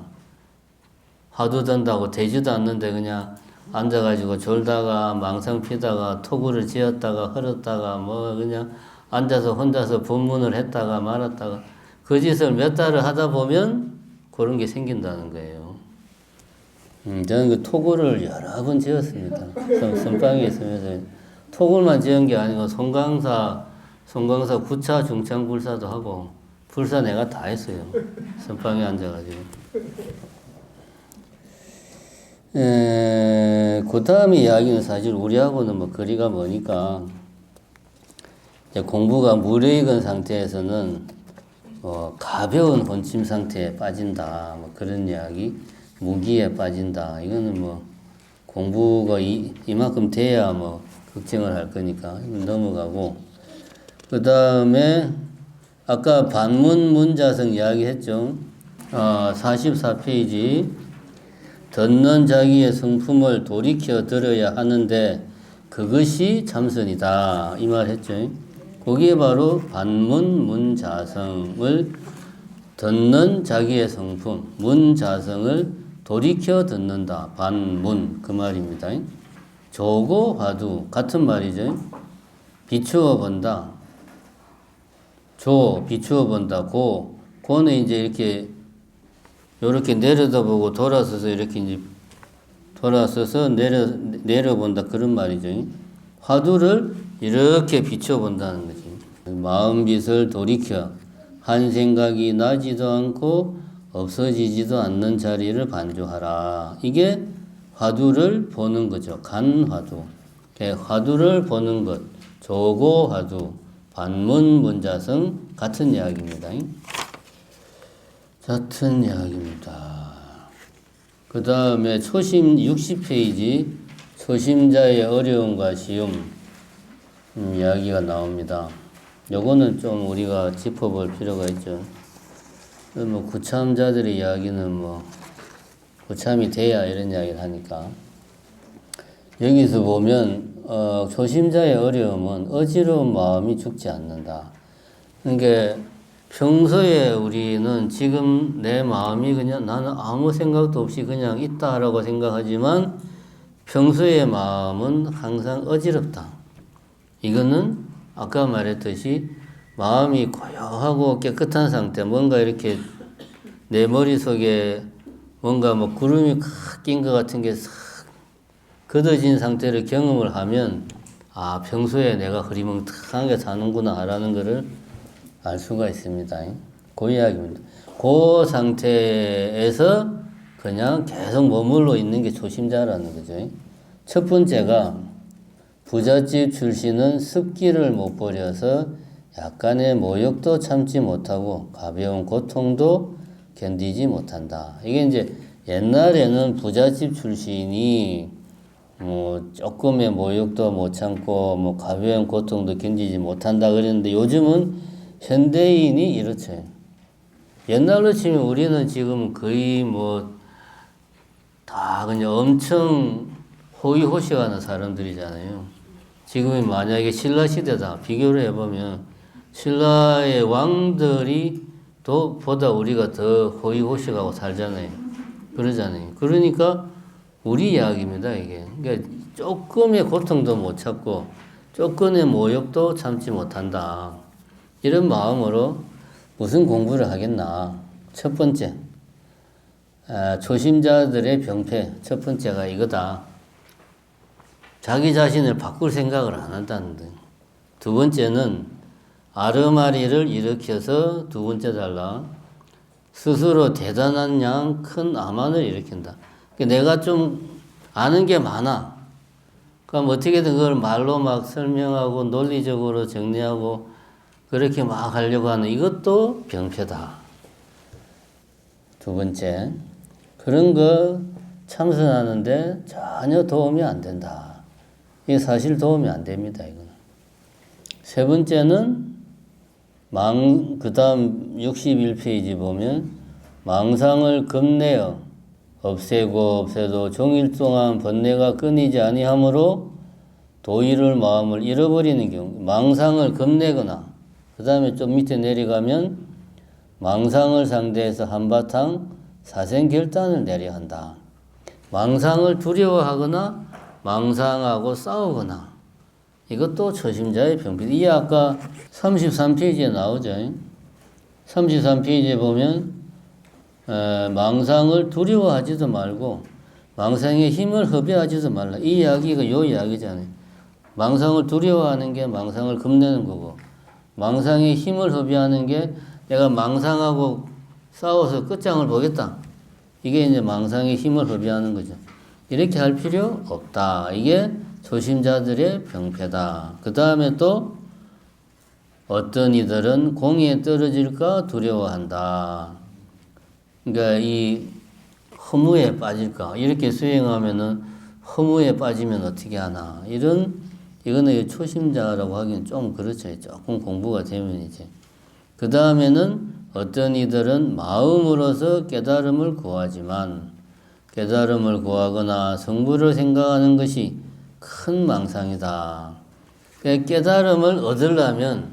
화두 든다고 되지도 않는데 그냥 앉아가지고 졸다가 망상 피다가 토구를 지었다가 흘렀다가 뭐 그냥 앉아서 혼자서 본문을 했다가 말았다가 그 짓을 몇 달을 하다 보면 그런 게 생긴다는 거예요. 저는 그 토구를 여러 번 지었습니다. 선방에 있으면서 토구만 지은 게 아니고 송강사 9차 중창 불사도 하고 불사 내가 다 했어요. 선방에 앉아가지고. 그 다음 이야기는 사실 우리하고는 뭐 거리가 머니까 공부가 무르익은 상태에서는 가벼운 혼침 상태에 빠진다. 뭐 그런 이야기, 무기에 빠진다. 이거는 뭐 공부가 이만큼 돼야 뭐 걱정을 할 거니까 넘어가고 그 다음에 아까 반문 문자성 이야기 했죠. 44페이지 듣는 자기의 성품을 돌이켜 들어야 하는데 그것이 참선이다. 이 말 했죠. 거기에 바로 반문 문자성을 듣는 자기의 성품, 문자성을 돌이켜 듣는다. 반문 그 말입니다. 조고 화두 같은 말이죠. 비추어 본다. 비추어 본다. 고는 이제 이렇게 내려다보고 돌아서서 이렇게 이제 돌아서서 내려본다. 그런 말이죠. 화두를 이렇게 비추어 본다는 거지. 마음빛을 돌이켜 한 생각이 나지도 않고 없어지지도 않는 자리를 반주하라. 이게 화두를 보는 거죠. 간화두. 화두를 보는 것. 조고화두. 반문문자성 같은 이야기입니다. 같은 이야기입니다. 그 다음에 초심 60페이지 초심자의 어려움과 쉬움 이야기가 나옵니다. 요거는 좀 우리가 짚어볼 필요가 있죠. 뭐 구참자들의 이야기는 뭐 구참이 돼야 이런 이야기를 하니까 여기서 보면 초심자의 어려움은 어지러운 마음이 죽지 않는다. 그러니까 평소에 우리는 지금 내 마음이 그냥 나는 아무 생각도 없이 그냥 있다라고 생각하지만 평소의 마음은 항상 어지럽다. 이거는 아까 말했듯이 마음이 고요하고 깨끗한 상태, 뭔가 이렇게 내 머릿속에 뭔가 뭐 구름이 낀 것 같은 게 싹 걷어진 상태를 경험을 하면 아 평소에 내가 흐리멍텅하게 사는구나 라는 것을 알 수가 있습니다. 그 이야기입니다. 그 상태에서 그냥 계속 머물러 있는 게 초심자라는 거죠. 첫 번째가 부잣집 출신은 습기를 못 버려서 약간의 모욕도 참지 못하고 가벼운 고통도 견디지 못한다. 이게 이제 옛날에는 부잣집 출신이 뭐 조금의 모욕도 못 참고 뭐 가벼운 고통도 견디지 못한다 그랬는데 요즘은 현대인이 이렇죠. 옛날로 치면 우리는 지금 거의 뭐 다 그냥 엄청 호의호식하는 사람들이잖아요. 지금이 만약에 신라 시대다 비교를 해보면 신라의 왕들이 또 보다 우리가 더 호의호식하고 살잖아요. 그러잖아요. 그러니까 우리 이야기입니다, 이게. 그러니까 조금의 고통도 못 참고 조금의 모욕도 참지 못한다. 이런 마음으로 무슨 공부를 하겠나. 첫 번째, 초심자들의 병폐 첫 번째가 이거다. 자기 자신을 바꿀 생각을 안 한다는 등. 두 번째는 아르마리를 일으켜서 두 번째 달라. 스스로 대단한 양 큰 아만을 일으킨다. 내가 좀 아는 게 많아. 그럼 어떻게든 그걸 말로 막 설명하고 논리적으로 정리하고 그렇게 막 하려고 하는 이것도 병폐다. 두 번째, 그런 거 참선하는데 전혀 도움이 안 된다. 이게 사실 도움이 안 됩니다, 이거는. 세 번째는 그 다음 61페이지 보면 망상을 겁내어 없애고 없애도 종일 동안 번뇌가 끊이지 아니하므로 도의를 마음을 잃어버리는 경우 망상을 겁내거나 그 다음에 좀 밑에 내려가면 망상을 상대해서 한바탕 사생결단을 내려야 한다. 망상을 두려워하거나 망상하고 싸우거나 이것도 초심자의 병폐. 이게 아까 33페이지에 나오죠. 33페이지에 보면 망상을 두려워하지도 말고 망상의 힘을 허비하지도 말라. 이 이야기가 요 이야기잖아요. 망상을 두려워하는 게 망상을 겁내는 거고 망상의 힘을 허비하는 게 내가 망상하고 싸워서 끝장을 보겠다. 이게 이제 망상의 힘을 허비하는 거죠. 이렇게 할 필요 없다. 이게 초심자들의 병폐다. 그 다음에 또 어떤 이들은 공에 떨어질까 두려워한다. 그러니까 이 허무에 빠질까. 이렇게 수행하면은 허무에 빠지면 어떻게 하나. 이거는 초심자라고 하기는 좀 그렇죠. 조금 공부가 되면 이제. 그 다음에는 어떤 이들은 마음으로서 깨달음을 구하지만 깨달음을 구하거나 성부를 생각하는 것이 큰 망상이다. 깨달음을 얻으려면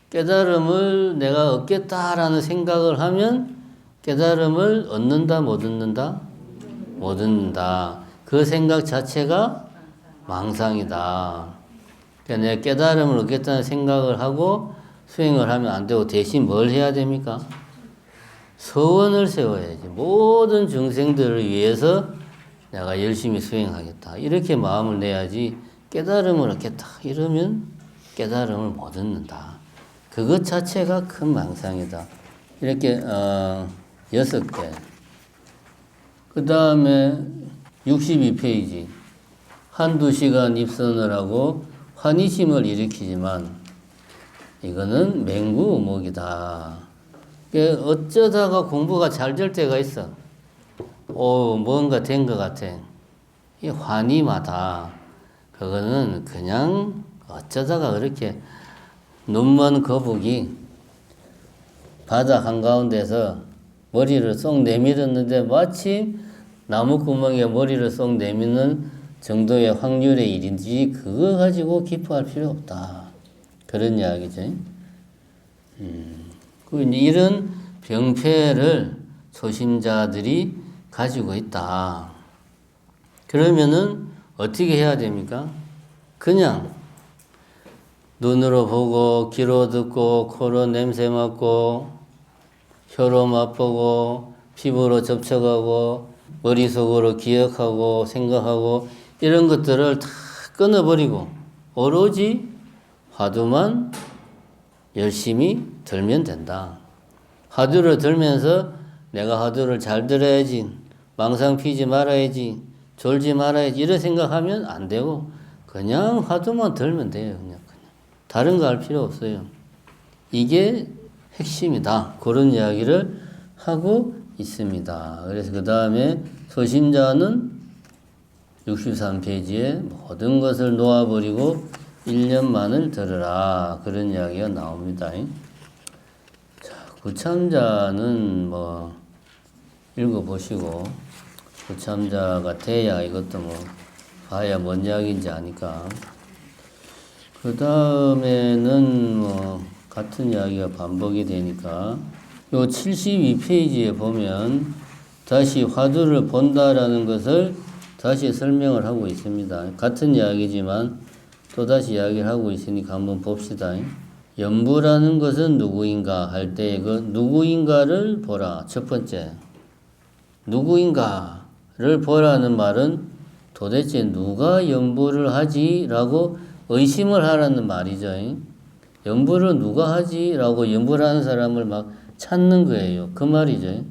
깨달음을 내가 얻겠다라는 생각을 하면 깨달음을 얻는다 못 얻는다? 못 얻는다. 그 생각 자체가 망상이다. 그러니까 내가 깨달음을 얻겠다는 생각을 하고 수행을 하면 안 되고 대신 뭘 해야 됩니까? 서원을 세워야지. 모든 중생들을 위해서 내가 열심히 수행하겠다. 이렇게 마음을 내야지 깨달음을 얻겠다. 이러면 깨달음을 못 얻는다. 그것 자체가 큰 망상이다. 이렇게 6개. 그 다음에 62페이지. 한두 시간 입선을 하고 환희심을 일으키지만 이거는 맹구의목이다. 어쩌다가 공부가 잘 될 때가 있어. 뭔가 된 것 같아. 이 환희마다. 그거는 그냥 어쩌다가 그렇게 눈먼 거북이 바다 한가운데서 머리를 쏙 내밀었는데 마치 나무구멍에 머리를 쏙 내미는 정도의 확률의 일인지 그거 가지고 기뻐할 필요 없다. 그런 이야기죠. 이런 병폐를 초심자들이 가지고 있다. 그러면은 어떻게 해야 됩니까? 그냥 눈으로 보고 귀로 듣고 코로 냄새 맡고 혀로 맛보고 피부로 접촉하고 머릿속으로 기억하고 생각하고 이런 것들을 다 끊어버리고 오로지 화두만 열심히 들면 된다. 화두를 들면서 내가 화두를 잘 들어야지, 망상 피지 말아야지, 졸지 말아야지 이런 생각하면 안 되고 그냥 화두만 들면 돼요. 그냥. 다른 거 할 필요 없어요. 이게 핵심이다. 그런 이야기를 하고 있습니다. 그래서 그 다음에 소심자는 63페이지에 모든 것을 놓아버리고 1년만을 들으라. 그런 이야기가 나옵니다. 자, 구참자는 뭐 읽어보시고 구참자가 돼야 이것도 뭐 봐야 뭔 이야기인지 아니까. 그 다음에는 뭐 같은 이야기가 반복이 되니까 요 72페이지에 보면 다시 화두를 본다라는 것을 다시 설명을 하고 있습니다. 같은 이야기지만 또다시 이야기를 하고 있으니까 한번 봅시다. 연부라는 것은 누구인가 할 때 그 누구인가를 보라. 첫 번째, 누구인가를 보라는 말은 도대체 누가 연부를 하지? 라고 의심을 하라는 말이죠. 연부를 누가 하지? 라고 연부를 하는 사람을 막 찾는 거예요. 그 말이죠.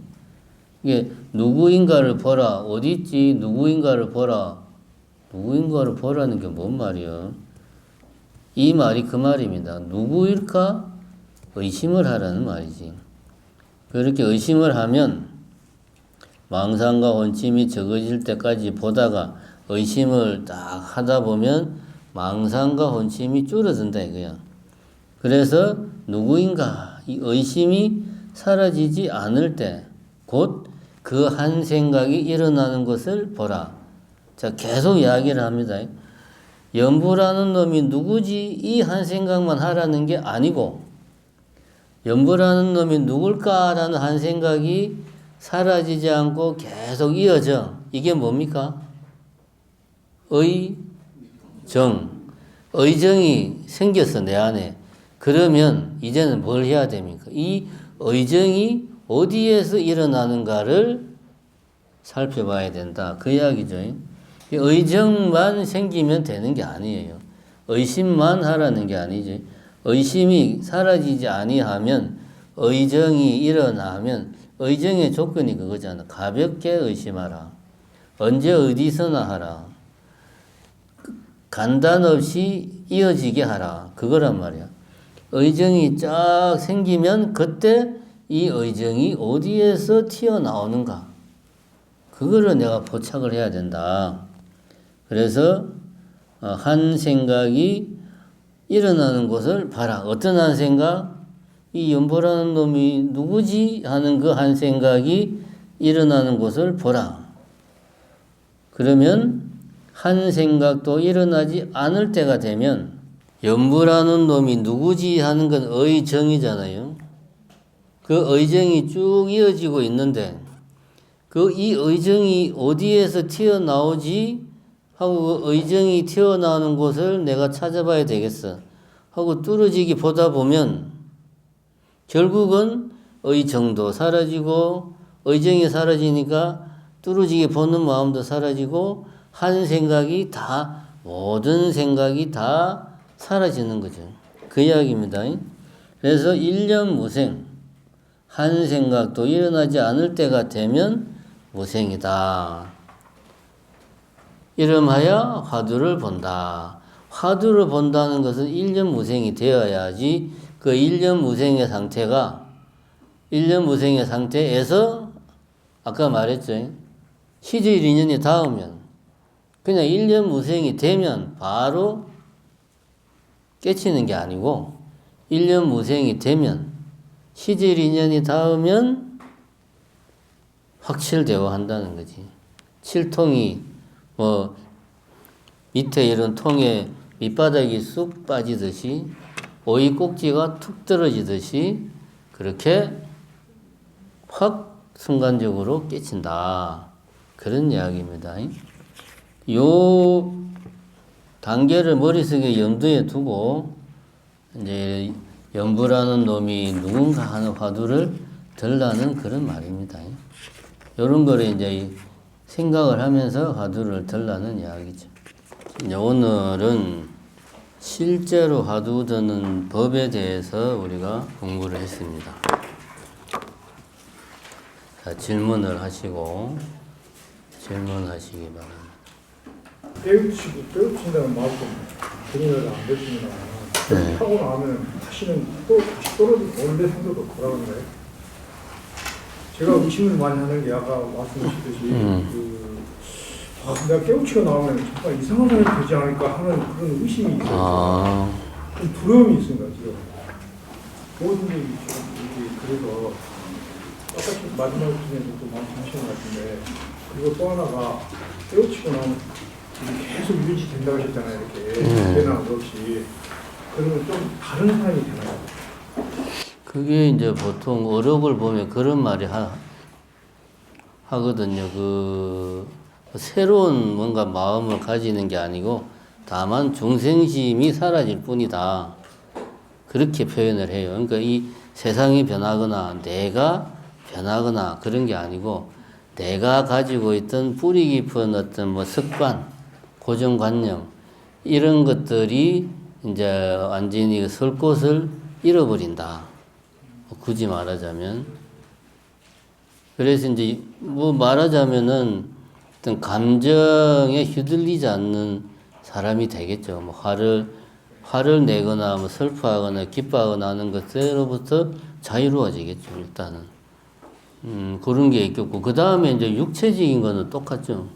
이게 누구인가를 보라. 어디 있지? 누구인가를 보라. 누구인가를 보라는 게 뭔 말이야? 이 말이 그 말입니다. 누구일까? 의심을 하라는 말이지. 그렇게 의심을 하면 망상과 혼침이 적어질 때까지 보다가 의심을 딱 하다 보면 망상과 혼침이 줄어든다 이거야. 그래서 누구인가 이 의심이 사라지지 않을 때 곧 그 한 생각이 일어나는 것을 보라. 자, 계속 이야기를 합니다. 연부라는 놈이 누구지? 이 한 생각만 하라는 게 아니고 연부라는 놈이 누굴까라는 한 생각이 사라지지 않고 계속 이어져. 이게 뭡니까? 의정이 생겼어 내 안에. 그러면 이제는 뭘 해야 됩니까? 이 의정이 어디에서 일어나는가를 살펴봐야 된다. 그 이야기죠. 의정만 생기면 되는 게 아니에요. 의심만 하라는 게 아니지. 의심이 사라지지 아니하면 의정이 일어나면 의정의 조건이 그거잖아. 가볍게 의심하라. 언제 어디서나 하라. 간단 없이 이어지게 하라. 그거란 말이야. 의정이 쫙 생기면 그때 이 의정이 어디에서 튀어나오는가. 그거를 내가 포착을 해야 된다. 그래서 한 생각이 일어나는 것을 봐라. 어떤 한 생각? 이 연보라는 놈이 누구지? 하는 그 한 생각이 일어나는 것을 보라. 그러면 한 생각도 일어나지 않을 때가 되면 연부라는 놈이 누구지 하는 건 의정이잖아요. 그 의정이 쭉 이어지고 있는데 그 이 의정이 어디에서 튀어나오지 하고 그 의정이 튀어나오는 곳을 내가 찾아봐야 되겠어 하고 뚫어지기 보다 보면 결국은 의정도 사라지고 의정이 사라지니까 뚫어지게 보는 마음도 사라지고 한 생각이 다 모든 생각이 다 사라지는 거죠. 그 이야기입니다. 그래서 일념무생 한 생각도 일어나지 않을 때가 되면 무생이다. 이름하여 화두를 본다. 화두를 본다는 것은 일념무생이 되어야지 그 일념무생의 상태가 일념무생의 상태에서 아까 말했죠. 시제일 인연이 닿으면 그냥 일념무생이 되면 바로 깨치는 게 아니고 일념무생이 되면 시제일 인연이 닿으면 확실되어 한다는 거지. 칠통이 뭐 밑에 이런 통에 밑바닥이 쑥 빠지듯이 오이 꼭지가 툭 떨어지듯이 그렇게 확 순간적으로 깨친다. 그런 이야기입니다. 요 단계를 머릿속에 염두에 두고 이제 연부라는 놈이 누군가 하는 화두를 들라는 그런 말입니다. 이런 거를 이제 생각을 하면서 화두를 들라는 이야기죠. 이제 오늘은 실제로 화두드는 법에 대해서 우리가 공부를 했습니다. 자, 질문을 하시고 질문하시기 바랍니다.
깨우친다는 말도 본인을 안 되시면 하고 나면 다시는 또 다시 떨어지고 원래 상태로 돌아가는 거예요. 제가 의심을 많이 하는 게 아까 말씀하셨듯이 내가 깨우치고 나오면 정말 이상한 사람이 되지 않을까 하는 그런 의심이 있어요. 좀 두려움이 있습니다. 지금 모든 게 그래서 아까 마지막 중에도 말씀하신 것 같은데, 그리고 또 하나가 깨우치고 나면 계속 유지된다고 하셨잖아요. 이렇게 변화 없이. 그러면 좀 다른 사람이 되나요?
그게 이제 보통 어록을 보면 그런 말이 하거든요. 새로운 뭔가 마음을 가지는 게 아니고 다만 중생심이 사라질 뿐이다. 그렇게 표현을 해요. 그러니까 이 세상이 변하거나 내가 변하거나 그런 게 아니고 내가 가지고 있던 뿌리 깊은 어떤 뭐 습관, 고정관념 이런 것들이 이제 완전히 설 곳을 잃어버린다. 굳이 말하자면. 그래서 이제 뭐 말하자면은 어떤 감정에 휘둘리지 않는 사람이 되겠죠. 뭐 화를 내거나 뭐 슬퍼하거나 기뻐하거나 하는 것으로부터 자유로워지겠죠. 일단은. 그런 게 있겠고, 그 다음에 이제 육체적인 거는 똑같죠.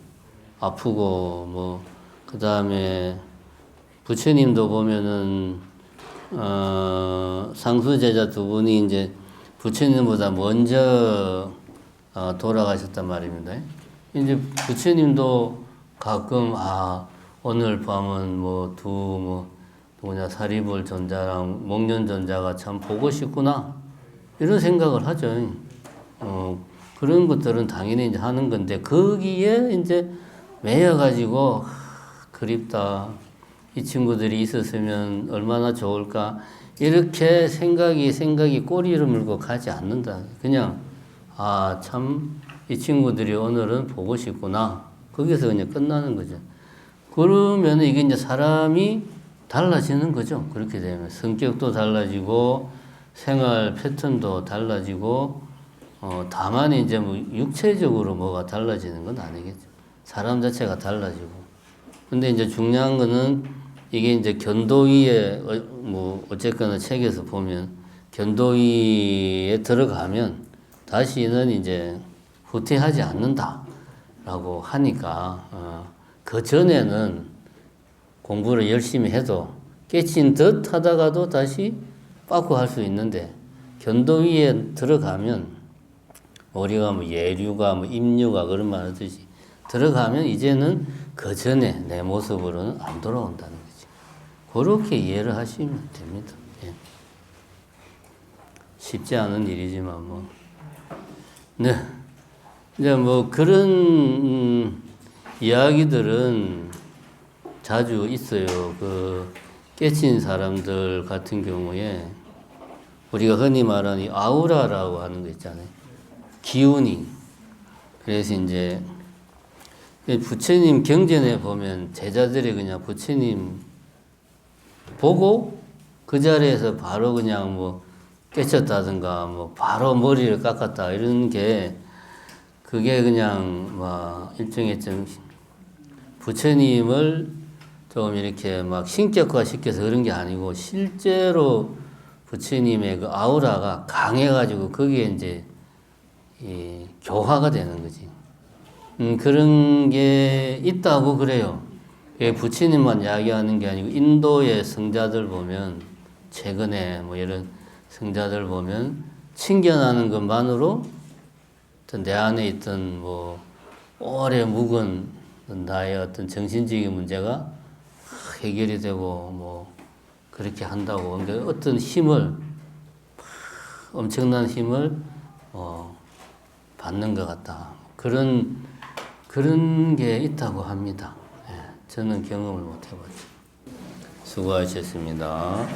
아프고, 뭐, 그 다음에 부처님도 보면은, 상수제자 두 분이 이제 부처님보다 먼저 돌아가셨단 말입니다. 이제 부처님도 가끔, 오늘 밤은 누구냐, 사리불 전자랑 목련 전자가 참 보고 싶구나. 이런 생각을 하죠. 그런 것들은 당연히 이제 하는 건데, 거기에 이제 매여가지고, 그립다. 이 친구들이 있었으면 얼마나 좋을까. 이렇게 생각이 꼬리를 물고 가지 않는다. 그냥, 참, 이 친구들이 오늘은 보고 싶구나. 거기서 그냥 끝나는 거죠. 그러면 이게 이제 사람이 달라지는 거죠. 그렇게 되면. 성격도 달라지고, 생활 패턴도 달라지고, 다만 이제 뭐 육체적으로 뭐가 달라지는 건 아니겠죠. 사람 자체가 달라지고. 근데 이제 중요한 거는 이게 이제 견도위에, 어쨌거나 책에서 보면 견도위에 들어가면 다시는 이제 후퇴하지 않는다라고 하니까, 그 전에는 공부를 열심히 해도 깨친 듯 하다가도 다시 빠꾸 할 수 있는데, 견도위에 들어가면 우리가 뭐 예류가 뭐 임류가 그런 말 하듯이 들어가면 이제는 그 전에 내 모습으로는 안 돌아온다는 거지. 그렇게 이해를 하시면 됩니다. 예. 쉽지 않은 일이지만 뭐. 네. 이제 뭐 그런 이야기들은 자주 있어요. 깨친 사람들 같은 경우에 우리가 흔히 말하는 이 아우라라고 하는 거 있잖아요. 기운이. 그래서 이제 부처님 경전에 보면 제자들이 그냥 부처님 보고 그 자리에서 바로 그냥 뭐 깨쳤다든가 뭐 바로 머리를 깎았다 이런 게 그게 그냥 뭐 일종의 좀 부처님을 좀 이렇게 막 신격화 시켜서 그런 게 아니고 실제로 부처님의 그 아우라가 강해가지고 거기에 이제 교화가 되는 거지. 그런 게 있다고 그래요. 부처님만 이야기하는 게 아니고 인도의 성자들 보면 최근에 뭐 이런 성자들 보면 친견하는 것만으로 내 안에 있던 뭐 오래 묵은 나의 어떤 정신적인 문제가 해결이 되고 뭐 그렇게 한다고. 그러니까 어떤 힘을 엄청난 힘을 받는 것 같다. 그런 게 있다고 합니다. 예, 저는 경험을 못 해봤죠. 수고하셨습니다.